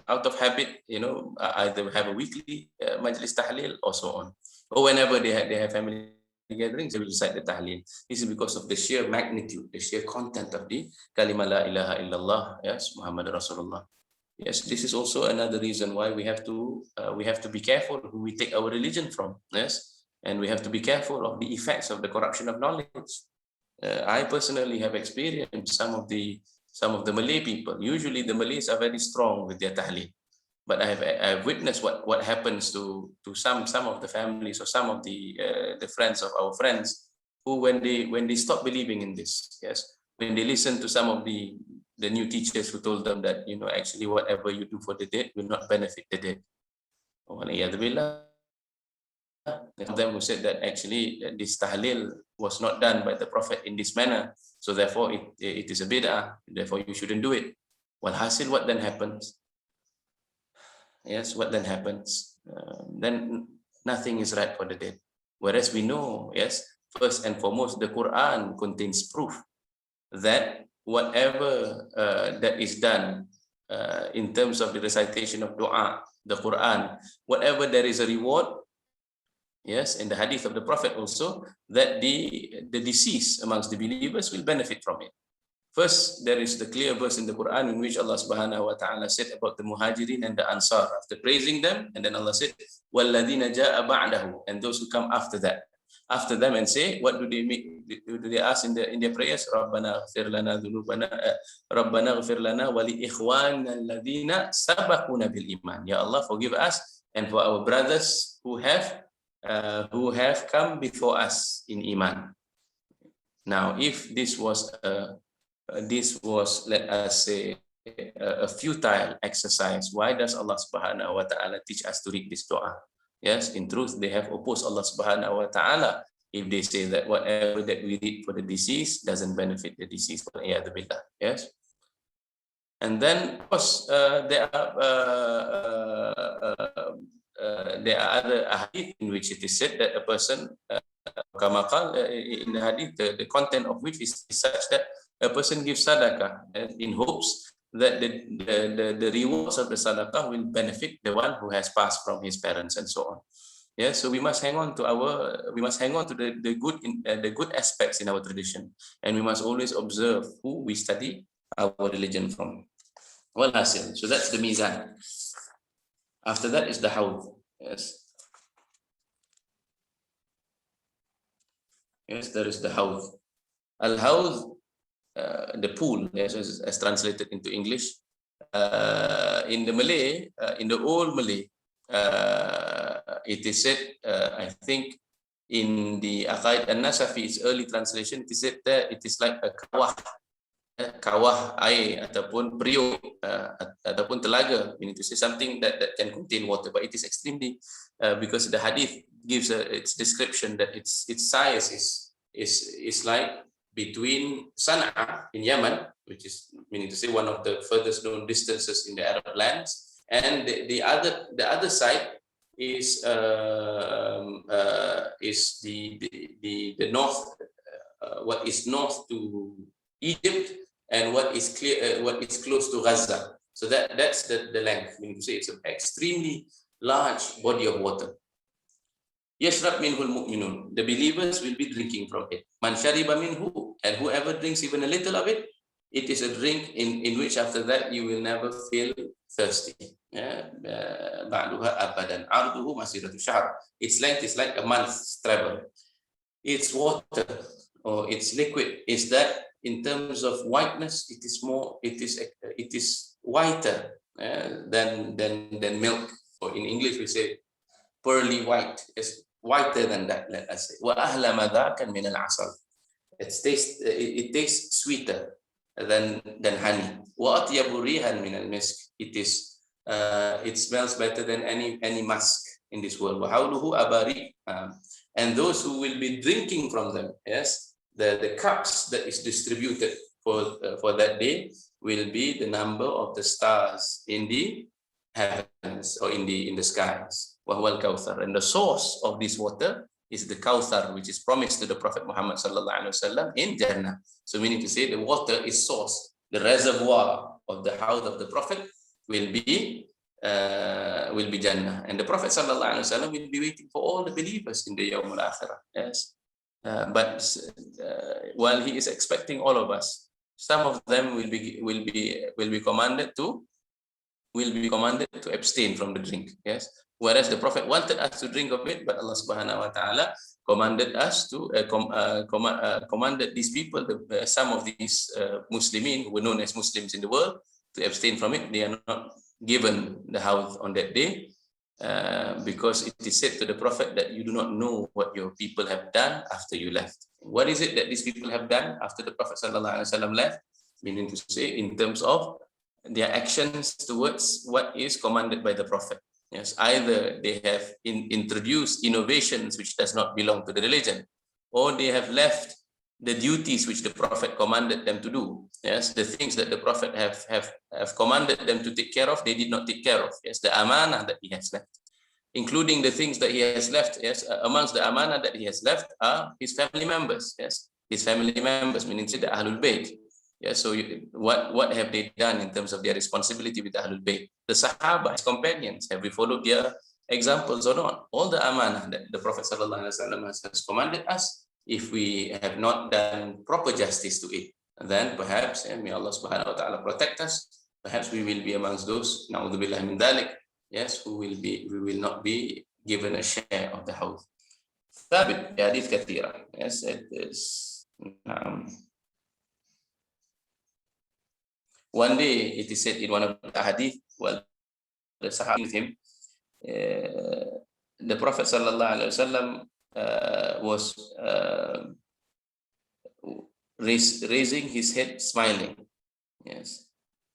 out of habit, either have a weekly majlis tahleel or so on, or whenever they have family gatherings, they will recite the tahleel. This is because of the sheer magnitude, the sheer content of the kalimah la ilaha illallah, yes, Muhammad Rasulullah. Yes, this is also another reason why we have to be careful who we take our religion from. Yes, and we have to be careful of the effects of the corruption of knowledge. I personally have experienced some of the Malay people. Usually, the Malays are very strong with their tahleel, but I've witnessed what happens to some of the families or some of the friends of our friends who when they stop believing in this. Yes, when they listen to some of the new teachers who told them that, actually whatever you do for the dead will not benefit the dead. Them who said that actually this tahleel was not done by the Prophet in this manner, so therefore it is a bid'ah, therefore you shouldn't do it. Well, hasil, what then happens? Yes, what then happens? Then nothing is right for the dead. Whereas we know, yes, first and foremost, the Quran contains proof that whatever that is done in terms of the recitation of dua, the Quran, whatever there is a reward, yes, in the hadith of the Prophet also, that the deceased amongst the believers will benefit from it. First, there is the clear verse in the Quran in which Allah Subhanahu wa Ta'ala said about the Muhajirin and the Ansar, after praising them, and then Allah said, وَالَّذِينَ جَاءَ بَعْدَهُ, and those who come after that, after them, and say, what do they make? Do they ask in their prayers? Rabbana ghfir lana dhunubana, Rabbana ghfir lana wa li ikhwana alladhina sabaquna bil iman. Ya Allah, forgive us and for our brothers who have come before us in iman. Now, if this was let us say a futile exercise, why does Allah Subhanahu wa Ta'ala teach us to read this dua? Yes, in truth, they have opposed Allah Subhanahu wa Ta'ala if they say that whatever that we read for the deceased doesn't benefit the deceased. Yes. And then, of course, there are there are other hadith in which it is said that a person, kamakal, in the hadith, the content of which is such that a person gives sadaqah in hopes that the rewards of the sadaqah will benefit the one who has passed from his parents and so on. Yeah, so we must hang on to the good aspects in our tradition, and we must always observe who we study our religion from. Well, Hasil. So that's the mizan. After that is the hawd. Yes. Yes, there is the hawd. Al-hawd, the pool, yes, as translated into English. In the Malay, in the old Malay, it is said, I think in the Aqaid An-Nasafi, its early translation, it is said that it is like a kawah air ataupun periuk ataupun telaga, meaning to say something that can contain water, but it is extremely because the hadith gives its description that its size is like between Sana'a in Yemen, which is meaning to say one of the furthest known distances in the Arab lands, and the other side is the north, what is north to Egypt, and what is close to Gaza. So that's the length. Meaning to say it's an extremely large body of water. Yashrab minhul mu'minun. The believers will be drinking from it. Man shariba minhu, and whoever drinks even a little of it, it is a drink in which after that you will never feel thirsty. Ba'duha abadan. Arduhu masiratu shahr. Its length is like a month's travel. Its water or its liquid is that in terms of whiteness, it is whiter than milk. Or in English we say pearly white. It's whiter than that, let us say. Wa ahla madhakan min al-asal. It tastes sweeter than honey. Wa atyabu rihan min al-misk. It smells better than any musk in this world. Wa hawluhu abari. And those who will be drinking from them, yes, the cups that is distributed for that day will be the number of the stars in the heavens or in the skies. Wahwal Kawthar. And the source of this water is the Kawthar, which is promised to the Prophet Muhammad sallallahu alaihi wasallam in Jannah. So meaning to say the water is source, the reservoir of the house of the Prophet will be Jannah, and the Prophet sallallahu alaihi wasallam will be waiting for all the believers in the Yawm al-Akhirah. Yes. But while he is expecting all of us, some of them will be commanded to abstain from the drink. Yes, whereas the Prophet wanted us to drink of it, but Allah Subhanahu wa Taala commanded us to commanded these people, some of these Muslimin who were known as Muslims in the world, to abstain from it. They are not given the house on that day. Because it is said to the Prophet that you do not know what your people have done after you left. What is it that these people have done after the Prophet ﷺ left? Meaning to say, in terms of their actions towards what is commanded by the Prophet. Yes, either they have introduced innovations which does not belong to the religion, or they have left the duties which the Prophet commanded them to do. Yes, the things that the Prophet have commanded them to take care of, they did not take care of. Yes, the amanah that he has left, including the things that he has left. Yes, amongst the amanah that he has left are his family members. Yes, his family members, meaning the Ahlul Bayt. Yes, so what have they done in terms of their responsibility with the Ahlul Bayt? The Sahaba, his companions, have we followed their examples or not? All the amanah that the Prophet ﷺ has commanded us, if we have not done proper justice to it, then perhaps, may Allah Subhanahu wa Taala protect us, perhaps we will be amongst those, na'udzubillah min dhalik, yes, we will not be given a share of the house. Thabit, hadith kathira. Yes, it is. One day, it is said in one of the hadith, well, the Sahaba with him, the Prophet sallallahu alaihi wasallam was raising his head, smiling. Yes.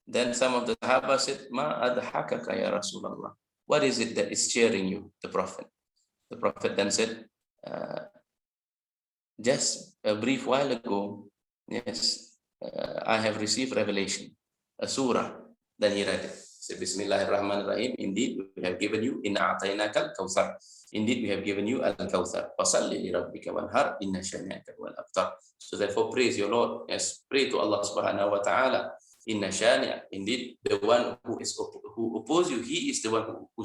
Then some of the Sahaba said, "Ma adhakaka ya Rasulullah? What is it that is cheering you?" The Prophet. The Prophet then said, "Just a brief while ago, yes, I have received revelation, a surah." Then he read it. Say, Bismillahirrahmanirrahim. Indeed, we have given you inna a'tainakal kautsar. Indeed, we have given you al-kautsar. Fasalli li rabbika wanhar inna syani'aka wal abtar. So therefore, praise your Lord. Yes, pray to Allah Subhanahu wa Taala. Inna syani'a. Indeed, the one who oppose you, he is the one who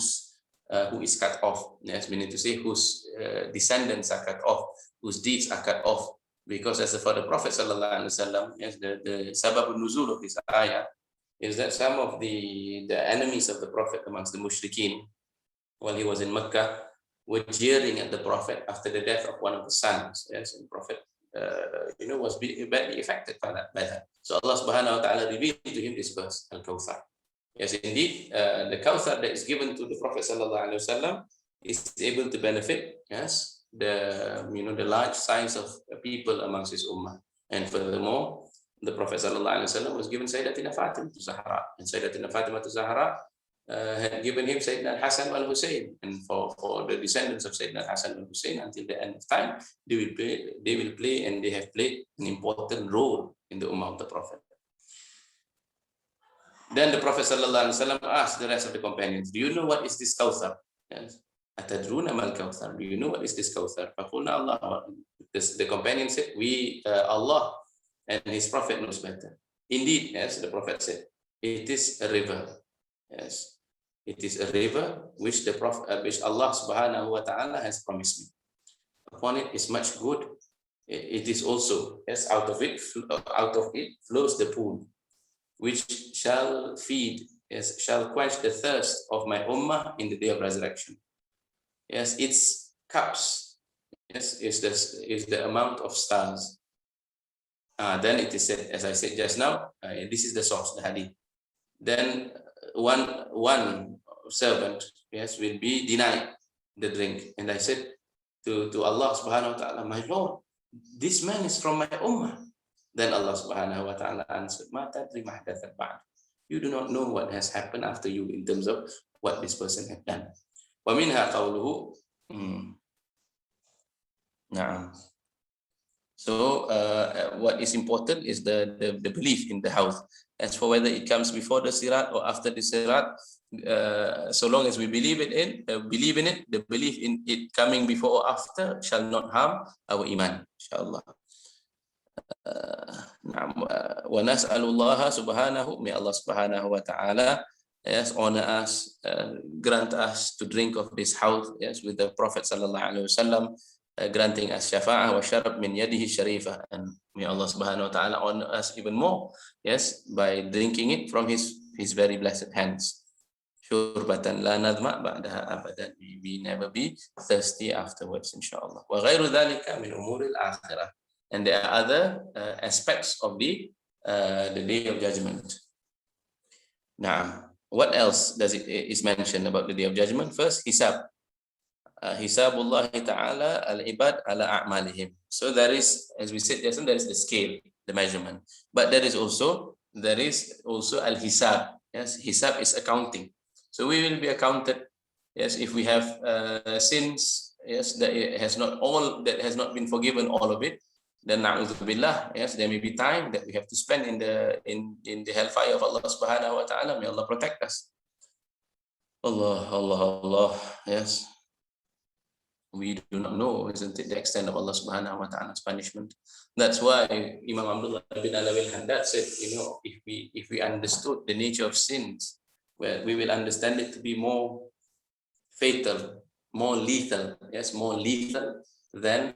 is cut off. Yes, meaning to say whose descendants are cut off, whose deeds are cut off. Because as for the Prophet sallallahu alaihi wasallam, yes, the sababun nuzul of this ayah is that some of the enemies of the Prophet amongst the mushrikeen, while he was in Mecca, were jeering at the Prophet after the death of one of the sons. Yes, and the Prophet, was badly affected by that. So Allah Subhanahu wa Taala revealed to him this verse, Al-Kawthar. Yes, indeed, the Kawthar that is given to the Prophet sallallahu alaihi wasallam is able to benefit, yes, the large size of people amongst his ummah. And furthermore, the Prophet ﷺ was given Sayyidatina Fatimah to Zahra, and Sayyidatina Fatimah to Zahra had given him Sayyidina Hassan al-Hussein, and for the descendants of Sayyidina Hassan al-Hussein until the end of time, they will play and they have played an important role in the ummah of the Prophet. Then the Prophet ﷺ asked the rest of the companions, do you know what is this Kawthar? Yes. Atadruna mal Kawthar. Do you know what is this Kawthar? Allah. The companion said, Allah and his Prophet knows better. Indeed, yes, the Prophet said, it is a river. Yes, it is a river which the Prophet, which Allah Subhanahu wa Taala has promised me. Upon it is much good. It is also, yes, out of it flows the pool, which shall feed, yes, shall quench the thirst of my ummah in the day of resurrection. Yes, its cups, yes, is the amount of stars. Then it is said, as I said just now, this is the source, the hadith. Then one servant, yes, will be denied the drink. And I said to Allah Subhanahu wa Taala, my Lord, this man is from my ummah. Then Allah Subhanahu wa Taala answered, Ma tadri ma hadatha ba'd. You do not know what has happened after you in terms of what this person had done. Wa minha qawluhu. Na'am. So what is important is the belief in the house. As for whether it comes before the sirat or after the sirat, so long as we believe in it, the belief in it coming before or after shall not harm our iman, inshallah. Wa nas'alullaha subhanahu, may Allah subhanahu wa ta'ala, yes, honor us, grant us to drink of this house, yes, with the Prophet sallallahu alaihi wasallam, granting us syafa'ah wa syarab min yadihi syarifah, and may Allah subhanahu wa ta'ala honor us even more, yes, by drinking it from his very blessed hands. Syurbatan la nadma ba'daha abadan, we never be thirsty afterwards, inshallah. Wa ghairu dhalika min umuril akhirah, and there are other aspects of the day of judgment. Now, what else is mentioned about the day of judgment? First, hisab. Hisabullah ta'ala al-ibad ala a'malihim. So there is, as we said, there is the scale, the measurement, but there is also al-hisab. Yes, hisab is accounting. So we will be accounted. Yes, if we have sins, yes, that has not been forgiven all of it, then na'udzubillah, yes, there may be time that we have to spend in the hellfire of Allah Subhanahu wa Ta'ala. May Allah protect us. Allah, yes. We do not know, isn't it, the extent of Allah Subhanahu wa Ta'ala's punishment. That's why Imam Abdullah bin Alawi al-Haddad said, if we understood the nature of sins, well, we will understand it to be more fatal, more lethal, yes, more lethal than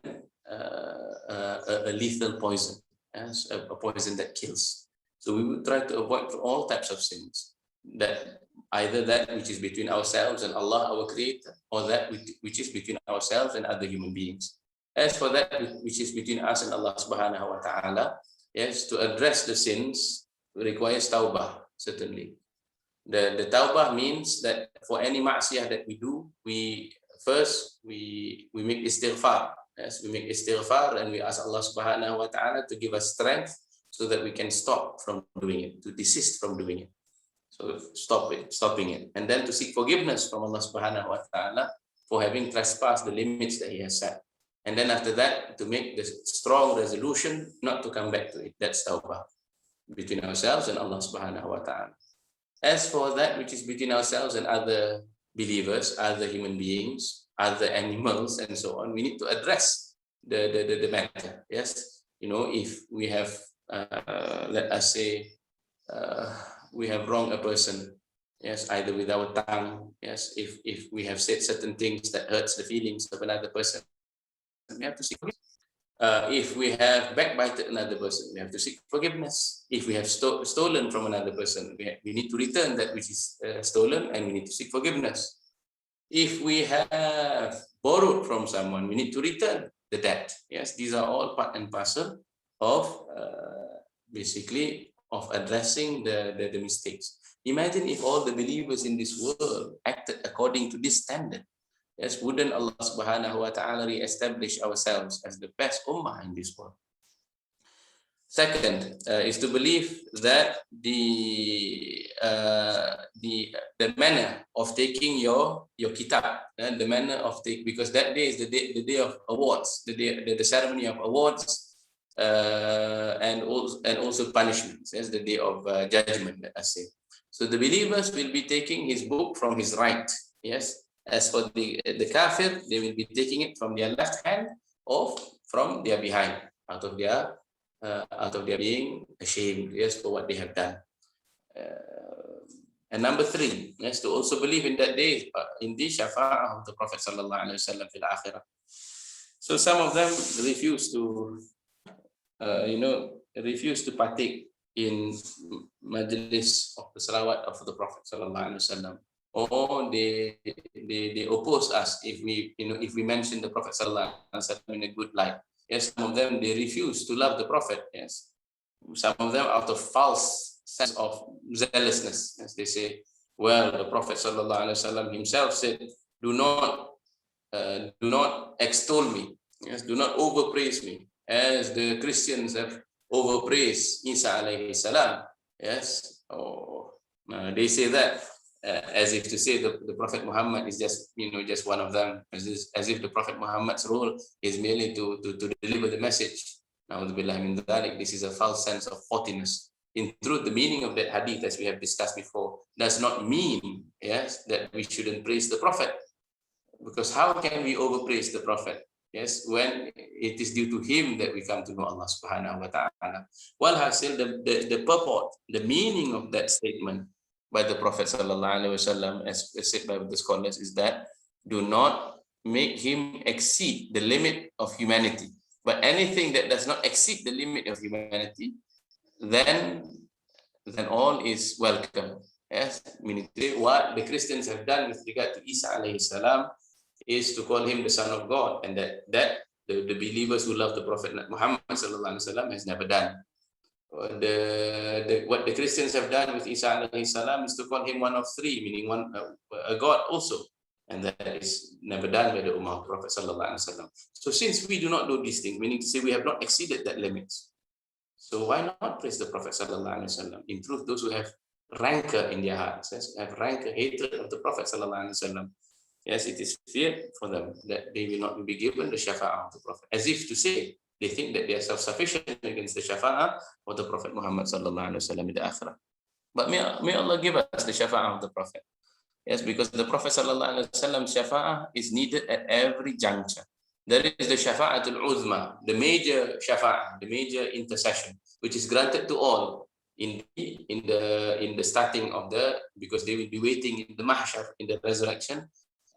a lethal poison, yes, a poison that kills. So we will try to avoid all types of sins, that either that which is between ourselves and Allah, our Creator, or that which is between ourselves and other human beings. As for that which is between us and Allah Subhanahu wa Ta'ala, yes, to address the sins requires tawbah, certainly. The tawbah means that for any ma'siyah that we do, we make istighfar. Yes, we make istighfar and we ask Allah Subhanahu wa Ta'ala to give us strength so that we can stop from doing it, to desist from doing it. So stopping it, and then to seek forgiveness from Allah Subhanahu wa Ta'ala for having trespassed the limits that He has set. And then after that, to make the strong resolution not to come back to it. That's tawbah between ourselves and Allah Subhanahu wa Ta'ala. As for that which is between ourselves and other believers, other human beings, other animals, and so on, we need to address the matter. Yes, if we have, let us say, we have wronged a person, yes, either with our tongue, yes, if we have said certain things that hurts the feelings of another person, we have to seek forgiveness. If we have backbited another person, we have to seek forgiveness. If we have stolen from another person, we need to return that which is stolen, and we need to seek forgiveness. If we have borrowed from someone, we need to return the debt. Yes, these are all part and parcel of basically of addressing the mistakes. Imagine if all the believers in this world acted according to this standard. Yes, wouldn't Allah subhanahu wa ta'ala re-establish ourselves as the best ummah in this world? Second is to believe that the manner of taking your kitab, the manner of because that day is the day of awards, the ceremony of awards, and also punishments. Yes, the day of judgment, let us say. So the believers will be taking his book from his right. Yes. As for the kafir, they will be taking it from their left hand or from their behind, out of their being ashamed, yes, for what they have done. And number 3, yes, to also believe in that day, in the shafa'ah of the Prophet sallallahu alaihi wasallam fil akhirah. So some of them refuse to, partake in majlis of the salawat of the Prophet sallallahu alaihi wasallam, or they oppose us if we mention the Prophet sallallahu alaihi wasallam in a good light. Yes, some of them, they refuse to love the Prophet. Yes, some of them out of false sense of zealousness. Yes, they say, well, the Prophet sallallahu alaihi wasallam himself said, do not extol me. Yes, do not overpraise me, as the Christians have overpraised Isa alayhi salam. Yes, they say that as if to say the Prophet Muhammad is just one of them, as if the Prophet Muhammad's role is merely to deliver the message. This is a false sense of haughtiness. In truth, the meaning of that hadith, as we have discussed before, does not mean, yes, that we shouldn't praise the Prophet, because how can we overpraise the Prophet? Yes, when it is due to him that we come to know Allah subhanahu wa ta'ala. Well, hasil, the purport, the meaning of that statement by the Prophet sallallahu alaihi wasallam, as said by the scholars, is that do not make him exceed the limit of humanity. But anything that does not exceed the limit of humanity, then all is welcome. Yes, meaning what the Christians have done with regard to Isa alayhi salam is to call him the Son of God, and that the believers who love the Prophet Muhammad sallallahu alaihi wasallam has never done. What the Christians have done with Isa alayhi salam is to call him one of 3, meaning a God also, and that is never done by the Ummah of Prophet sallallahu alaihi wasallam. So since we do not do these things, meaning to say we have not exceeded that limits, so why not praise the Prophet sallallahu alaihi wasallam? In truth, those who have rancor in their hearts, yes, have rancor, hatred of the Prophet sallallahu alaihi wasallam, yes, it is feared for them that they will not be given the shafa'ah of the Prophet, as if to say they think that they are self-sufficient against the shafa'ah of the Prophet Muhammad sallallahu alaihi wasallam in the akhirah. But may Allah give us the shafa'ah of the Prophet. Yes, because the Prophet sallallahu alaihi wasallam shafa'ah is needed at every juncture. There is the shafa'atul uzma, the major shafa'ah, the major intercession, which is granted to all in the starting of because they will be waiting in the mahshar, in the resurrection,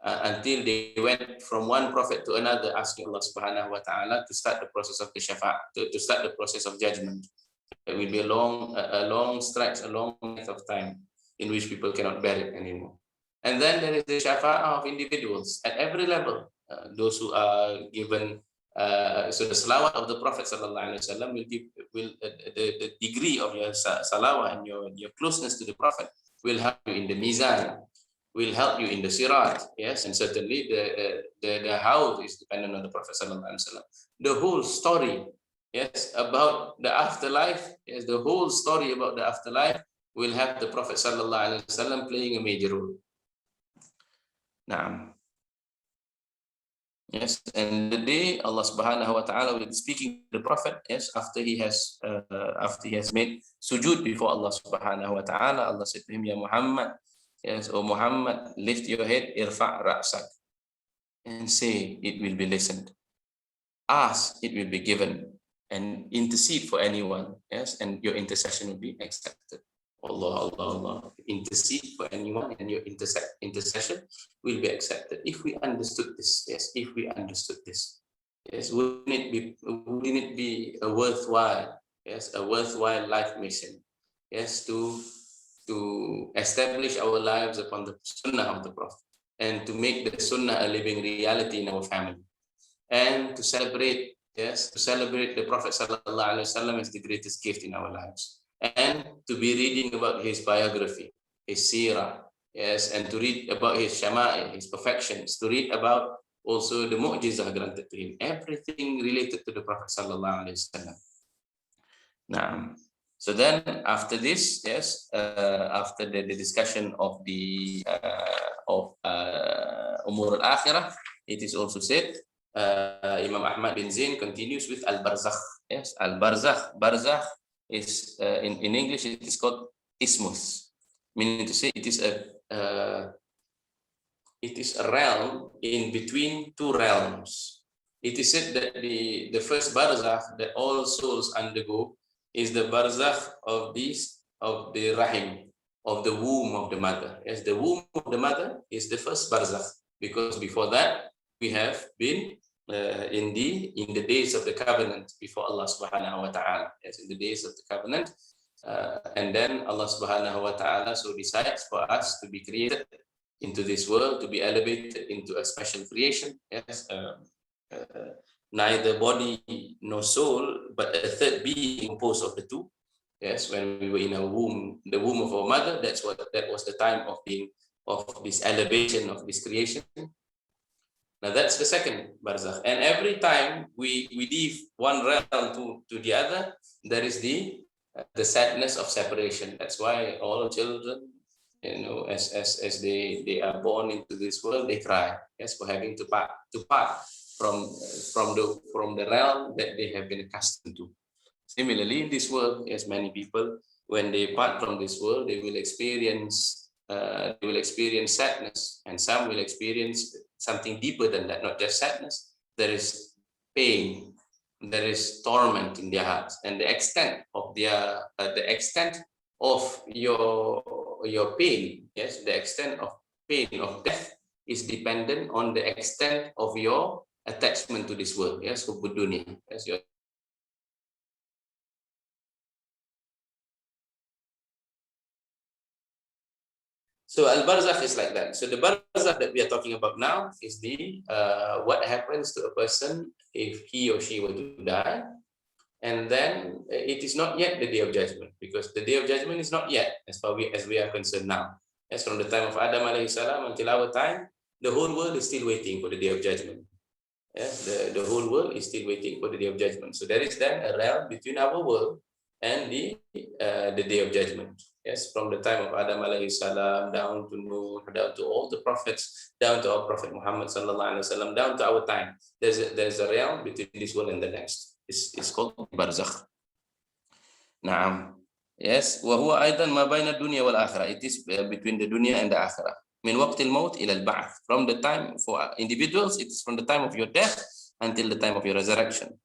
until they went from one prophet to another, asking Allah subhanahu wa ta'ala to start the process of the shafa'ah, to start the process of judgment. It will be a long stretch, a long length of time in which people cannot bear it anymore. And then there is the shafa'ah of individuals at every level. Those who are given, so the salawat of the Prophet sallallahu alaihi wasallam will the degree of your salawat and your closeness to the Prophet will help you in the mizan, will help you in the sirat. Yes, and certainly the house is dependent on the Prophet sallallahu alaihi wasallam. The whole story, yes, about the afterlife, yes, the whole story about the afterlife will have the Prophet sallallahu alaihi wasallam playing a major role. Now, Yes, and the day Allah Subhanahu wa Taala will be speaking to the Prophet. Yes, after he has made sujud before Allah Subhanahu wa Taala, Allah said to him, "Ya Muhammad, yes, O Muhammad, lift your head, irfa' ra'sak, and say it will be listened. Ask, it will be given, and intercede for anyone. Yes, and your intercession will be accepted." Allah, Allah, Allah. Intercede for anyone, and your intercession will be accepted. If we understood this, yes, if we understood this, yes, wouldn't it be a worthwhile, yes, a worthwhile life mission, yes, to establish our lives upon the Sunnah of the Prophet, and to make the Sunnah a living reality in our family, and to celebrate, yes, to celebrate the Prophet Sallallahu Alaihi Wasallam as the greatest gift in our lives, and to be reading about his biography, his seerah, yes, and to read about his shama'il, his perfections, to read about also the mu'jizah granted to him, everything related to the Prophet Sallallahu Alaihi Wasallam. Now, so then after this, yes, after the discussion of the Umur al-Akhirah, it is also said, Imam Ahmad bin Zain continues with al-Barzakh. Yes, al-Barzakh. Barzakh is in English it is called ismus, meaning to say it is a realm in between two realms. It is said that the first barzakh that all souls undergo is the barzakh of the rahim, of the womb of the mother. Yes, the womb of the mother is the first barzakh, because before that we have been in the days of the covenant before Allah Subhanahu wa Taala. Yes, in the days of the covenant, and then Allah Subhanahu wa Taala so decides for us to be created into this world, to be elevated into a special creation. Yes, neither body nor soul, but a third being composed of the two. Yes, when we were in our womb, the womb of our mother, that was the time of this elevation of this creation. Now that's the second barzakh, and every time we leave one realm to the other, there is the sadness of separation. That's why all children, as they are born into this world, they cry, yes, for having to part from the realm that they have been accustomed to. Similarly, in this world, as many people, when they part from this world, they will experience sadness, and some will experience something deeper than that, not just sadness. There is pain, there is torment in their hearts, and the extent of your pain, yes, the extent of pain of death is dependent on the extent of your attachment to this world. Yes, hubud dunya. Yes, so al-barzakh is like that. So the barzakh that we are talking about now is the what happens to a person if he or she were to die, and then it is not yet the day of judgment, because the day of judgment is not yet, as far as we are concerned now. As from the time of Adam alayhi salam until our time, the whole world is still waiting for the day of judgment. Yes, the whole world is still waiting for the day of judgment. So there is then a realm between our world and the day of judgment. Yes, from the time of Adam alayhi salam down to Nuh, down to all the prophets, down to our Prophet Muhammad sallallahu alaihi wasallam, down to our time. There's a realm between this world and the next. It's called barzakh. Naam. Yes, wa huwa aidan ma baina dunya wal akhirah. It is between the dunya and the akhirah. Min waqtil maut ila al-ba'th. From the time, for individuals, it is from the time of your death until the time of your resurrection.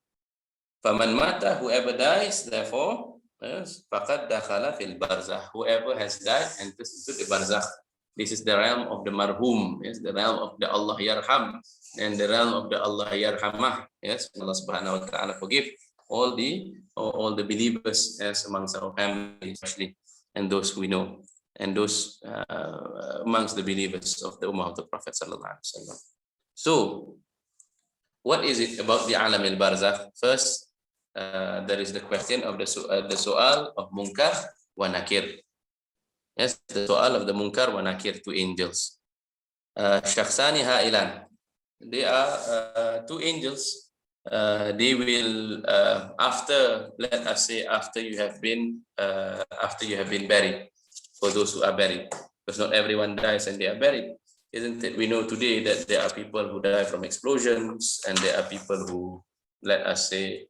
Faman mata, whoever dies, therefore, yes, faqad dakhala fil barzakh. Whoever has died enters into the barzakh. This is the realm of the marhum, yes, the realm of the Allah yarham, and the realm of the Allah yarhamah. Yes, Allah Subhanahu wa Ta'ala forgive all the believers, as amongst our family, especially, and those we know, and those amongst the believers of the Ummah of the Prophet sallallahu alaihi wasallam. So, what is it about the alam al-barzakh? First, there is the question of the soal of munkar wa nakir. Yes, the soal of the munkar wa nakir, to angels. Syakhsani ha'ilan. They are two angels. They will after, let us say, after you have been buried, for those who are buried, because not everyone dies and they are buried. isn't it? We know today that there are people who die from explosions, and there are people who, let us say,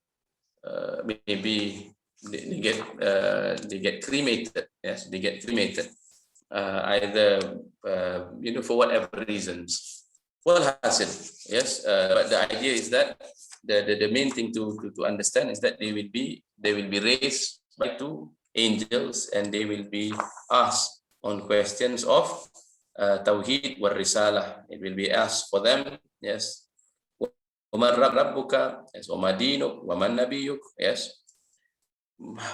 maybe they get cremated. Yes, they get cremated, either for whatever reasons. Well, hasil, yes. But the idea is that the main thing to understand is that they will be raised by two angels, and they will be asked on questions of tauhid wa risalah. It will be asked for them, yes. Wa rabbuka, yes. Wa madinuk, wa man nabiyuk, yes.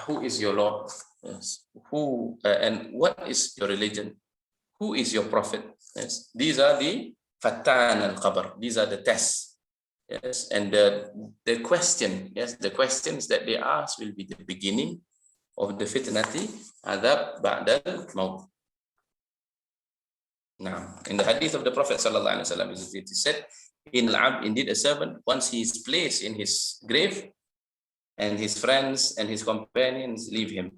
Who is your Lord? Yes. Who and what is your religion? Who is your prophet? Yes. These are the fatan al-qabr. These are the tests. Yes. And the question, yes, the questions that they ask will be the beginning of the fitnati adab ba'dal maut. Now, in the hadith of the Prophet sallallahu alaihi wasallam, it is said, indeed a servant, once he is placed in his grave and his friends and his companions leave him,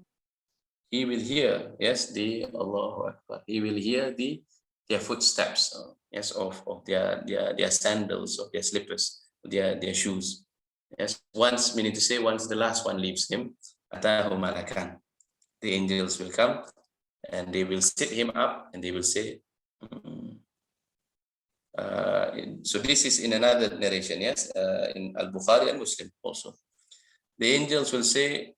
he will hear, yes, the Allahu Akbar. He will hear their footsteps, yes, of their sandals, of their slippers, their shoes. Yes, once, meaning to say, once the last one leaves him, atahu malakan, the angels will come and they will sit him up and they will say, so this is in another narration, yes, in Al-Bukhari and Muslim also. The angels will say,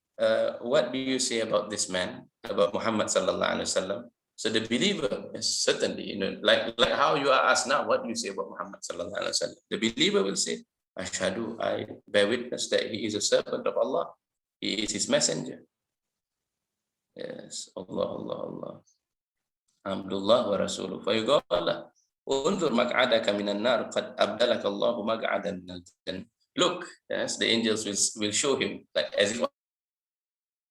what do you say about this man, about Muhammad sallallahu alaihi wasallam? So the believer, yes, certainly, like how you are asked now, what do you say about Muhammad sallallahu alaihi wasallam? The believer will say, Ashhadu, I bear witness that he is a servant of Allah. He is his messenger. Yes, Allah. Abdullah wa Rasuluh. Fayuqala, unzur maq'adaka minan nar qad abdalaka Allahu maq'adan minal jannah. Look, yes, the angels will show him, like as if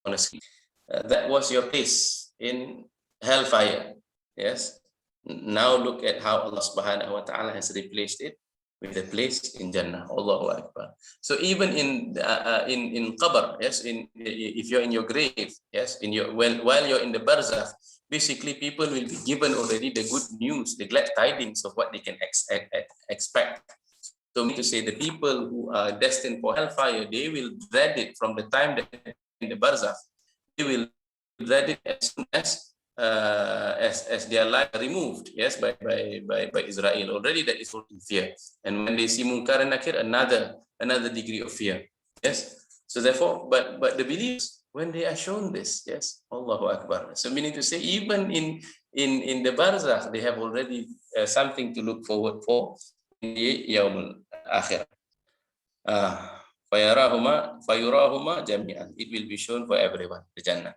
on a screen. That was your place in hellfire. Yes. Now look at how Allah subhanahu wa ta'ala has replaced it with a place in Jannah. Allahu Akbar. So even in qabr, yes, if you're in your grave, yes, while you're in the barzakh, basically people will be given already the good news, the glad tidings of what they can expect. So to say, the people who are destined for hellfire, they will dread it from the time that in the barzakh. They will dread it as soon as their life are removed, yes, by Israel. Already that is in fear. And when they see Munkar and Nakir, another degree of fear. Yes. So therefore, but the believers, when they are shown this, yes, Allahu Akbar. So meaning to say, even in the barzakh, they have already something to look forward for in the Yawmul Akhir. Fayurahuma jami'an. It will be shown for everyone, the Jannah.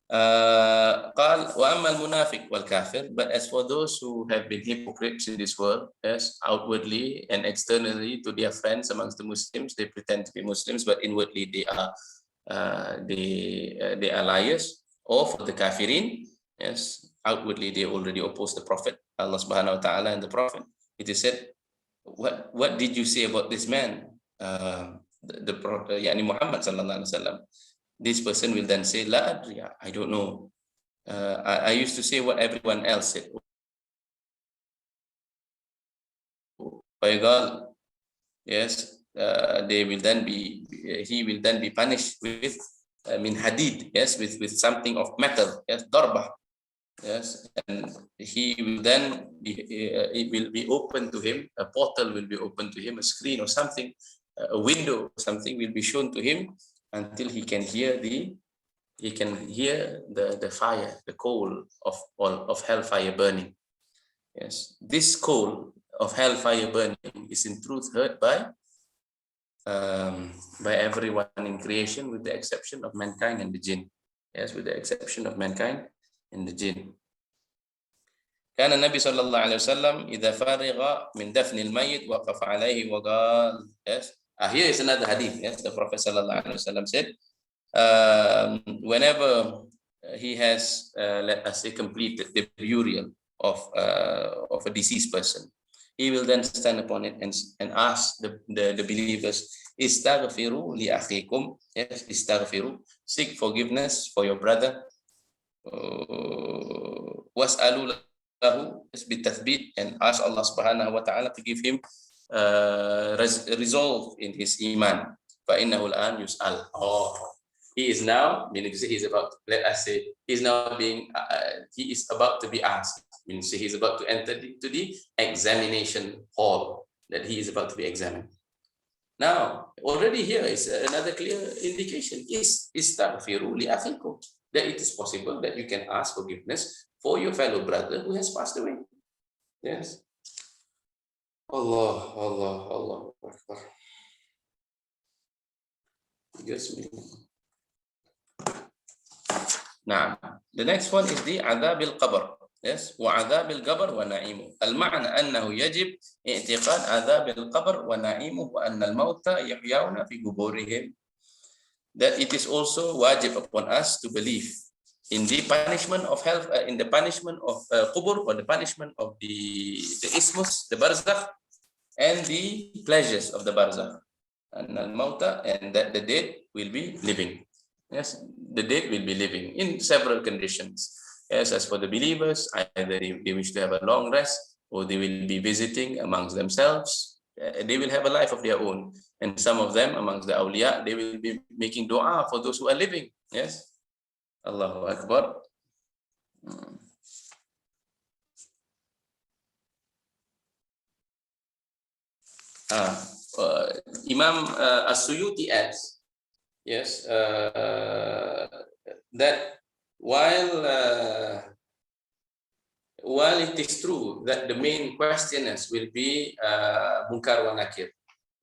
Qal wa ammal munafiq wal kafir, but as for those who have been hypocrites in this world, yes, outwardly and externally to their friends amongst the Muslims, they pretend to be Muslims, but inwardly they are liars. Or for the kafirin, yes, outwardly they already oppose the Prophet, Allah subhanahu wa ta'ala and the Prophet. It is said, what did you say about this man, the Prophet, yani Muhammad sallallahu alaihi wasallam? This person will then say, La adri, I don't know. I used to say what everyone else said. Yes, he will then be punished with min hadid, yes, with something of metal, yes, darbah. Yes, and he will then it will be open to him, a portal will be open to him, a screen or something, a window or something will be shown to him until he can hear the fire, the coal of hellfire burning. Yes, this coal of hellfire burning is in truth heard by everyone in creation, with the exception of mankind and the jinn. Yes, with the exception of mankind and the jinn. Kana Nabi sallallahu alaihi wasallam idza farigha min dafn al-mayyit waqafa alayhi wa qala, yes. Here is another hadith. Yes, the Prophet sallallahu alaihi wasallam said, whenever he has, let us say, completed the burial of a deceased person, he will then stand upon it and ask the believers, istaghfiru li akhikum, yes, istaghfiru, seek forgiveness for your brother, was'alu lahu bitathbit, and ask Allah Subhanahu wa Ta'ala to give him resolve in his iman. فَإِنَّهُ الْآنْ يُسْأَلْ. He is now, meaning to say he's about, let us say, he's now being, he is about to be asked. Meaning to say he's about to enter into the examination hall, that he is about to be examined. Now, already here is another clear indication. Istaghfiru li akhikum. That it is possible that you can ask forgiveness for your fellow brother who has passed away. Yes. Allah Akbar. Yes. Now, the next one is the adab al-qabr. Yes, وعذاب القبر ونعيمه. المعنى أنه يجب اعتقاد عذاب القبر ونعيمه وأن الموتى يحيون في قبورهم. That it is also wajib upon us to believe in the punishment of hell, in the punishment of qubur, or the punishment of the ismus, the barzakh, and the pleasures of the barzakh, and al-mauta, and that the dead will be living. Yes, the dead will be living in several conditions. Yes, as for the believers, either they wish to have a long rest, or they will be visiting amongst themselves. They will have a life of their own. And some of them, amongst the awliya, they will be making dua for those who are living. Yes. Allahu Akbar. Imam As-Suyuti adds, yes, that while it is true that the main questioners will be Munkar wa Nakir,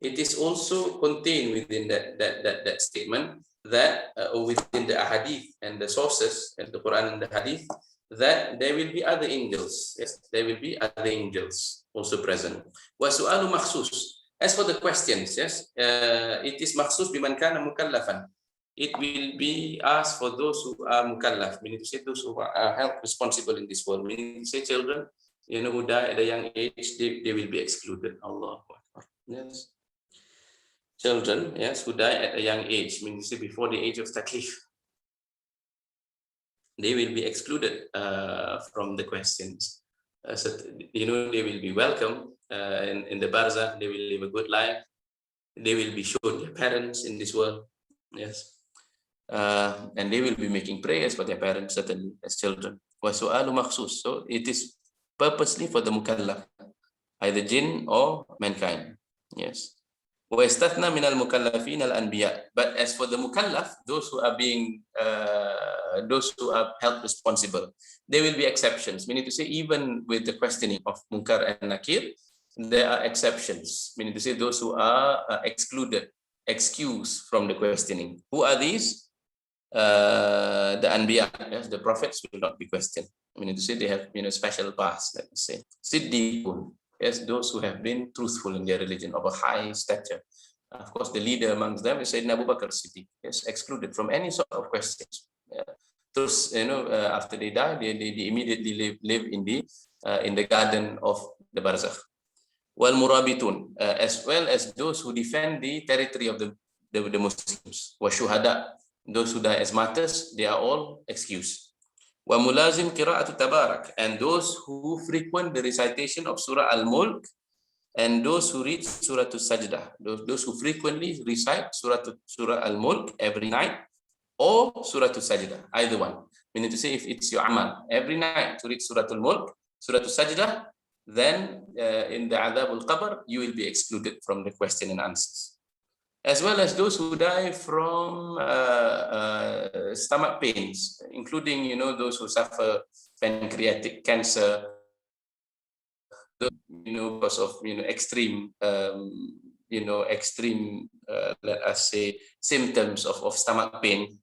it is also contained within that statement that within the ahadith and the sources and the Quran and the hadith, that there will be other angels. Yes, there will be other angels also present. Wa su'alu makhsus. As for the questions, yes, it is makhsus biman kana mukallafan. It will be asked for those who are mukallaf, meaning to say those who are held responsible in this world, meaning to say children, you know, who die at a young age, they will be excluded. Allah. Yes. Children, yes, who die at a young age, meaning to say before the age of taklif, they will be excluded from the questions. So, you know, they will be welcome in the barzakh, they will live a good life, they will be shown their parents in this world. Yes. And they will be making prayers for their parents, certainly, as children. وَسُؤَالُ مَخْصُوص. So it is purposely for the mukallaf, either jinn or mankind. Yes. وَيَسْتَثْنَى مِنَ الْمُكَلَّفِينَ الْأَنْبِيَاءِ. But as for the mukallaf, those who are held responsible, there will be exceptions. Meaning to say, even with the questioning of Munkar and Nakir, there are exceptions. Meaning to say, those who are excused from the questioning. Who are these? The Anbiya, yes, the prophets will not be questioned. Meaning to say, they have, you know, special pass, let us say. Siddiqun, yes, those who have been truthful in their religion, of a high stature. Of course, the leader amongst them is Sayyidina Abu Bakr Siddiq, yes, excluded from any sort of questions. Those, you know, after they die, they immediately live in the garden of the barzakh. Wal murabitun, as well as those who defend the territory of the Muslims. Wa shuhada, those who die as martyrs, they are all excused. Wa mulazim qira'atu tabarak, and those who frequent the recitation of Surah Al-Mulk, and those who read Surah Al-Sajdah, those who frequently recite Surah Al-Mulk every night, or Surah Al-Sajdah, either one. Meaning to say, if it's your amal every night to read Surah Al-Mulk, Surah Al-Sajdah, then in the Adab al-Qabr, you will be excluded from the question and answers. As well as those who die from stomach pains, including, you know, those who suffer pancreatic cancer, you know, because of, you know, extreme, let us say, symptoms of stomach pain,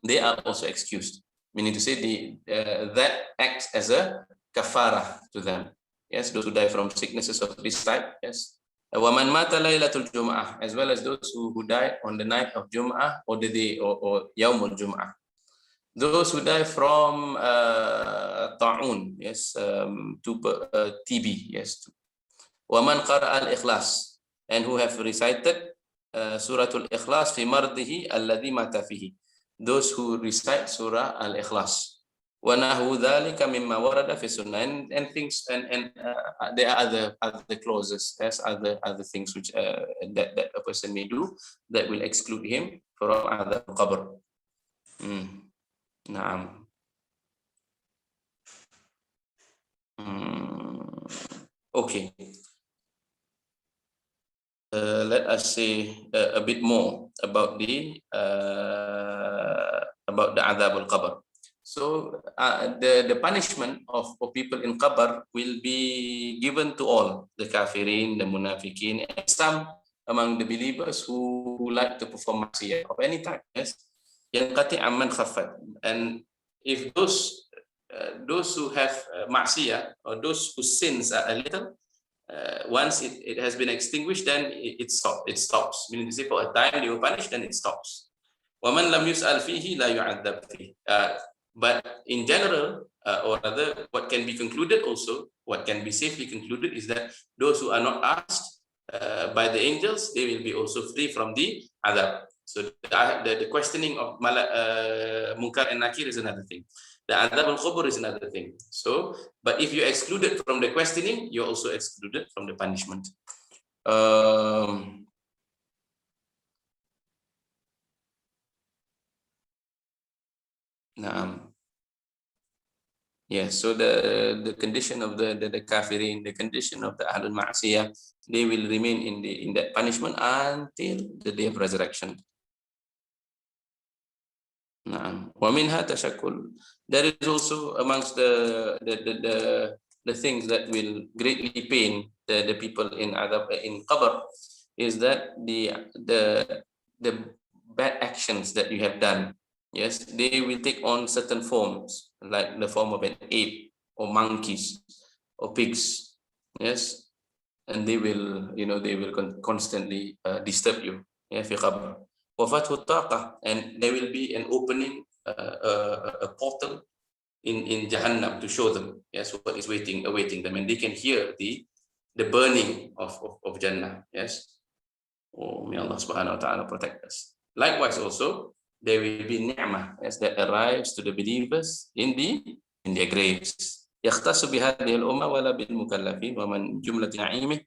they are also excused. Meaning to say, that acts as a kafara to them. Yes, those who die from sicknesses of this type. Yes. Waman mata laylatul Jum'ah, as well as those who die on the night of Jum'ah, or the day or Yawmul Jum'ah. Those who die from ta'un, yes, TB, yes. Waman qara al-ikhlas, and who have recited Suratul Ikhlas fi mardihi alladhi mata fihi. Those who recite Surah Al-Ikhlas. وَنَحْوُ ذَلِكَ مِمَّا وَرَدَ فِي السُّنَّةِ, and things, and there are other clauses, there's other things which that a person may do that will exclude him from adab al-qabr. Naam. Okay. Let us say a bit more about the adab al-qabr. So the punishment of people in qabr will be given to all the kafirin, the munafikin, and some among the believers who like to perform maksiyah of any type. Yes, yanqati amman khaffat. And if those who have maksiyah, or those whose sins are a little, once it has been extinguished, then it stops. Meaning to say, for a time they were punished, then it stops. وَمَنْ لَمْ يُسْأَلْ فِيهِ لَا يُعَذَّبْ فِيهِ. But in general, or rather, what can be concluded also, what can be safely concluded is that those who are not asked by the angels, they will be also free from the adab. So the questioning of Munkar and Nakir is another thing. The adab al-qabr is another thing. So, but if you're excluded from the questioning, you're also excluded from the punishment. Yes, so the condition of the kafirin, the condition of the ahlul ma'asiyah, they will remain in that punishment until the day of resurrection. وَمِنْهَا تَشَكُّلٌ. There is also amongst the things that will greatly pain the people in qabr is that the bad actions that you have done. Yes, they will take on certain forms, like the form of an ape or monkeys or pigs. Yes, and they will, constantly disturb you. Yeah, fi qabr. And there will be an opening, a portal in Jahannam to show them, yes, what is awaiting them, and they can hear the burning of Jannah. Yes. Oh, may Allah subhanahu wa ta'ala protect us. Likewise also, there will be ni'mah, as that arrives to the believers in their graves. يَخْتَصُ بِهَذِهِ الْأُمَّةِ وَلَا بِالْمُكَلَّفِينَ وَمَنْ جُمْلَةِ نَعِيمِهِ.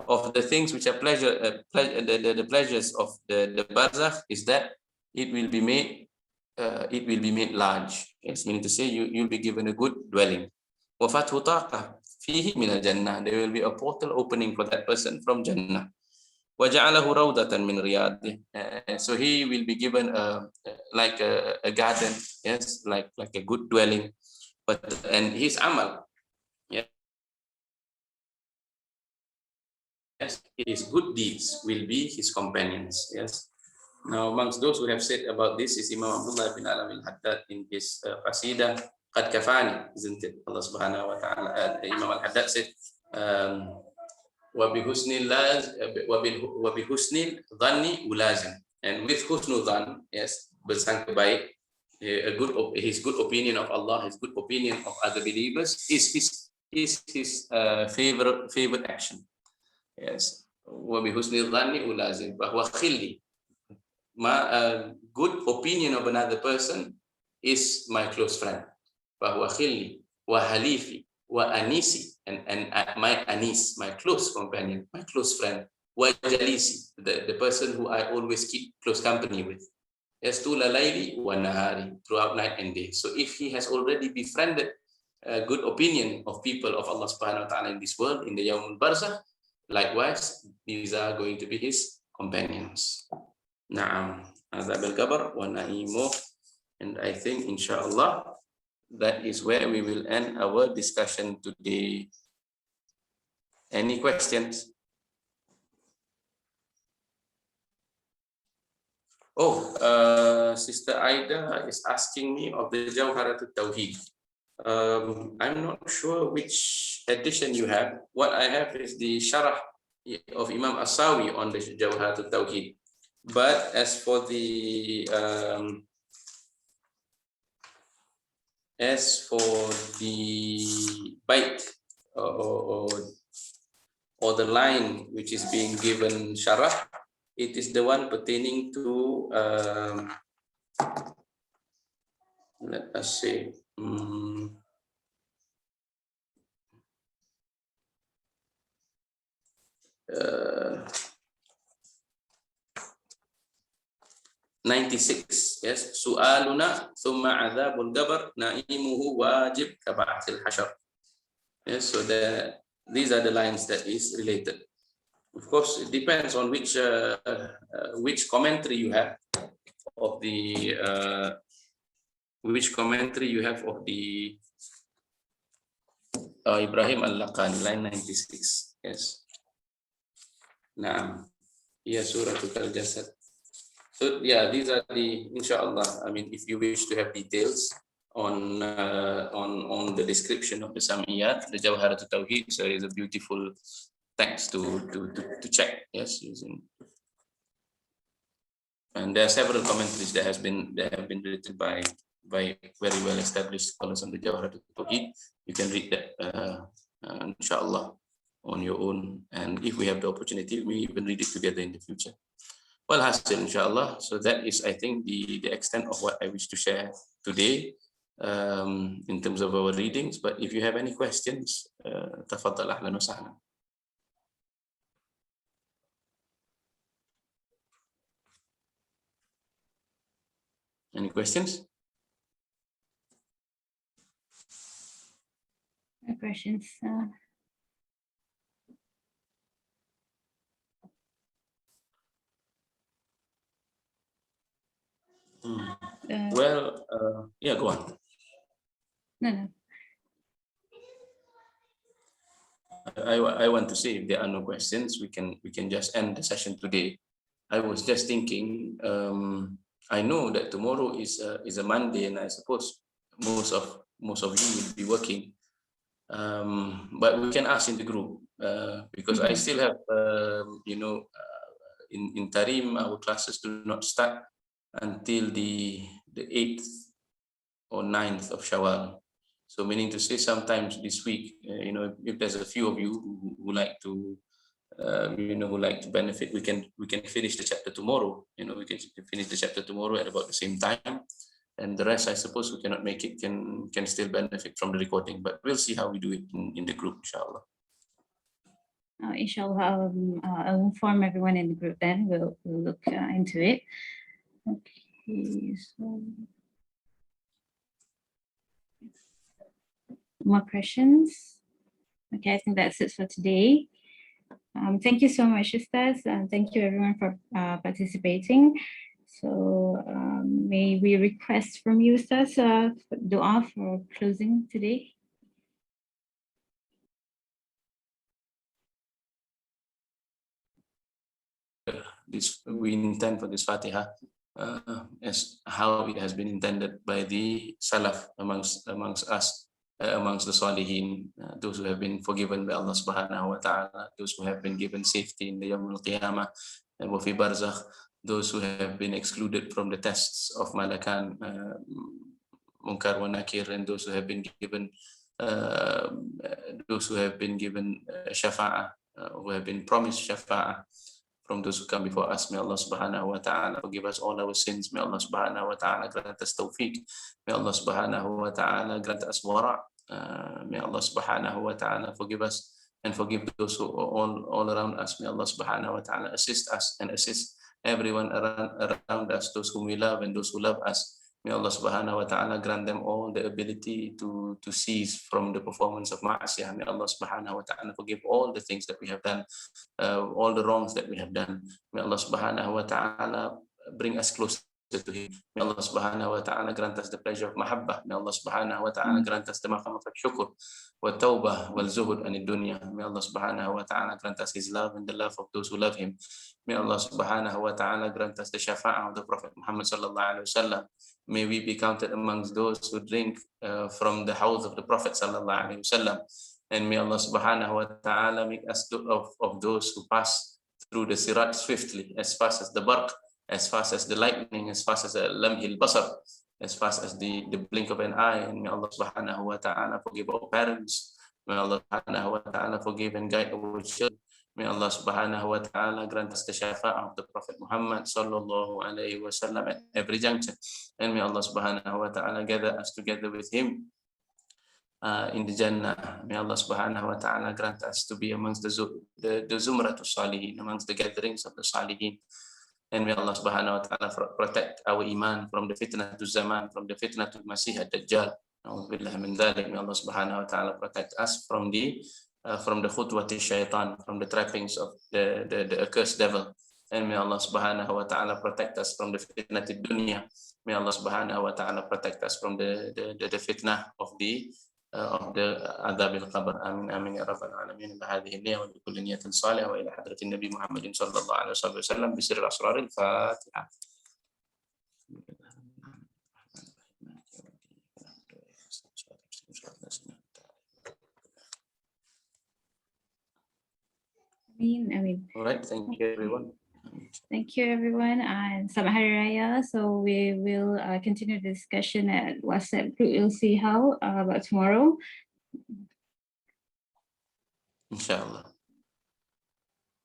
Of the things which are the pleasures of the barzakh is that it will be made large. Yes, meaning to say you'll be given a good dwelling. وَفَتْحُ طَاقَةٍ فِيهِ مِنَ الْجَنَّةِ. There will be a portal opening for that person from Jannah. وَجَعَلَهُ رَوْضَةً مِنْ رِيَاضِهِ. So he will be given like a garden, yes, like a good dwelling. And his amal, yes, his good deeds will be his companions. Yes. Now, amongst those who have said about this is Imam Abdullah bin Alam al-Haddad in his qasidah Qad Kafani, isn't it? Allah subhanahu wa ta'ala, Imam al-Haddad said, وَبِحُسْنِ ظَنِّ ulazim. And with husnul dhan, yes, bersangka baik, his good opinion of Allah, his good opinion of other believers is his favorite action. Yes, وَبِحُسْنِ ظَنِّ ulazim. Bahwa khilli, good opinion of another person is my close friend. Bahwa khilli wa halifi wa anisi, and my anis, my close companion, my close friend. Wa jalisi, the person who I always keep close company with. Yes, tula layli wa nahari, throughout night and day. So if he has already befriended a good opinion of people of Allah subhanahu wa ta'ala in this world, in the Yawmul Barzakh, likewise, these are going to be his companions. Na'am, azab al-qabr wa na'imuh. And I think, inshallah, that is where we will end our discussion today. Any questions? Oh, Sister Aida is asking me of the Jawharatul Tawheed. I'm not sure which edition you have. What I have is the Sharah of Imam Asawi on the Jawharatul Tawheed. But as for the bait or the line which is being given Sharah, it is the one pertaining to let us say uh, 96, yes, su'aluna thumma adzabul qabr na'imuhu wajib kaba'atil hasyar. Yes, so these are the lines that is related. Of course, it depends on which commentary you have of the Ibrahim Al-Laqani, line 96. Yes. Naam. Ya suratul Al-Jasad. So yeah, these are the, inshallah, I mean, if you wish to have details on the description of the Samiyat, the Jawharatul Tawheed, so there is a beautiful text to check. Yes, using. And there are several commentaries that have been written by very well established scholars on the Jawharatul Tawheed. You can read that, inshallah, on your own. And if we have the opportunity, we even read it together in the future. Well, hasil, inshallah. So that is, I think, the extent of what I wish to share today in terms of our readings. But if you have any questions, tafaddal, ahlan wa sahlan. Any questions? No questions. Well, yeah, go on. No. I want to say, if there are no questions, we can just end the session today. I was just thinking, I know that tomorrow is a Monday, and I suppose most of you will be working. But we can ask in the group because I still have, in Tarim, our classes do not start until the 8th or 9th of Shawwal. So meaning to say, sometimes this week, if there's a few of you who like to, who like to benefit, we can finish the chapter tomorrow. We can finish the chapter tomorrow at about the same time, and the rest, I suppose, who cannot make it can still benefit from the recording. But we'll see how we do it in the group, inshallah. Inshallah, I'll inform everyone in the group. Then we'll look into it. Okay, so more questions? Okay, I think that's it for today. Thank you so much, Ustaz, and thank you everyone for participating. So may we request from you, Ustaz, dua for closing today? We intend for this Fatiha as how it has been intended by the Salaf amongst us, amongst the Salihin, those who have been forgiven by Allah Subhanahu wa Ta'ala, those who have been given safety in the Yawm al-Qiyamah and Wafi Barzakh, those who have been excluded from the tests of Malakan, Munkar wa Nakir, and those who have been given Shafa'ah, who have been promised Shafa'ah from those who come before us. May Allah Subhanahu wa Ta'ala forgive us all our sins. May Allah Subhanahu wa Ta'ala grant us tawfiq. May Allah Subhanahu wa Ta'ala grant us wara'. May Allah Subhanahu wa Ta'ala forgive us and forgive those who are all around us. May Allah Subhanahu wa Ta'ala assist us and assist everyone around us, those whom we love and those who love us. May Allah Subhanahu wa Ta'ala grant them all the ability to cease from the performance of ma'asiyah. May Allah Subhanahu wa Ta'ala forgive all the things that we have done, all the wrongs that we have done. May Allah Subhanahu wa Ta'ala bring us closer to Him. May Allah Subhanahu wa Ta'ala grant us the pleasure of mahabbah. May Allah Subhanahu wa Ta'ala grant us the maqam of shukr, wa tawbah, wal zuhud an dunya. May Allah Subhanahu wa Ta'ala grant us His love and the love of those who love Him. May Allah Subhanahu wa Ta'ala grant us the shafa'ah of the Prophet Muhammad sallallahu alaihi wasallam. May we be counted amongst those who drink from the house of the Prophet sallallahu alaihi wasallam. And may Allah Subhanahu wa Ta'ala make us of those who pass through the sirat swiftly, as fast as the barq, as fast as the lightning, as fast as the lamhil basar, as fast as the blink of an eye. And may Allah Subhanahu wa Ta'ala forgive our parents. May Allah Subhanahu wa Ta'ala forgive and guide our children. May Allah Subhanahu wa Ta'ala grant us the shafa'ah of the Prophet Muhammad sallallahu alaihi wasallam at every juncture, and may Allah Subhanahu wa Ta'ala gather us together with him in the Jannah. May Allah Subhanahu wa Ta'ala grant us to be amongst the Zumratul Salihin, amongst the gatherings of the Salihin. And may Allah Subhanahu wa Ta'ala protect our iman from the fitnatul zaman, from the fitnatul Masih ad-Dajjal. Na'udzubillah min dhalik. May Allah Subhanahu wa Ta'ala protect us from the khutwati shaitan, from the trappings of the accursed devil. And may Allah Subhanahu wa Ta'ala protect us from the fitnatul dunya. May Allah Subhanahu wa Ta'ala protect us from the fitnah of the adab al-qabr. Amin amin ya rabbal alamin. Bihadhihi niyyah wa bikulli niyatin salihah wa ila hadratin Nabi Muhammadin sallallahu alaihi wasallam bi sirri asraril Fatihah. Amin. All right, thank you everyone. Thank you, everyone, and Selamat Hari Raya. So we will continue the discussion at WhatsApp group. We'll see how about tomorrow. Inshallah.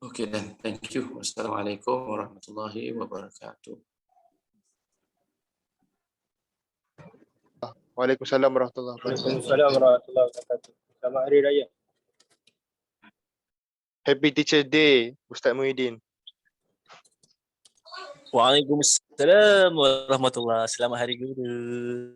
Okay then, thank you. Wassalamualaikum warahmatullahi wabarakatuh. Waalaikumsalam warahmatullahi wabarakatuh. Waalaikumsalam warahmatullahi wabarakatuh. Selamat Hari Raya. Happy Teacher Day, Ustaz Muhyiddin. Waalaikumsalam warahmatullahi wabarakatuh. Selamat Hari Guru.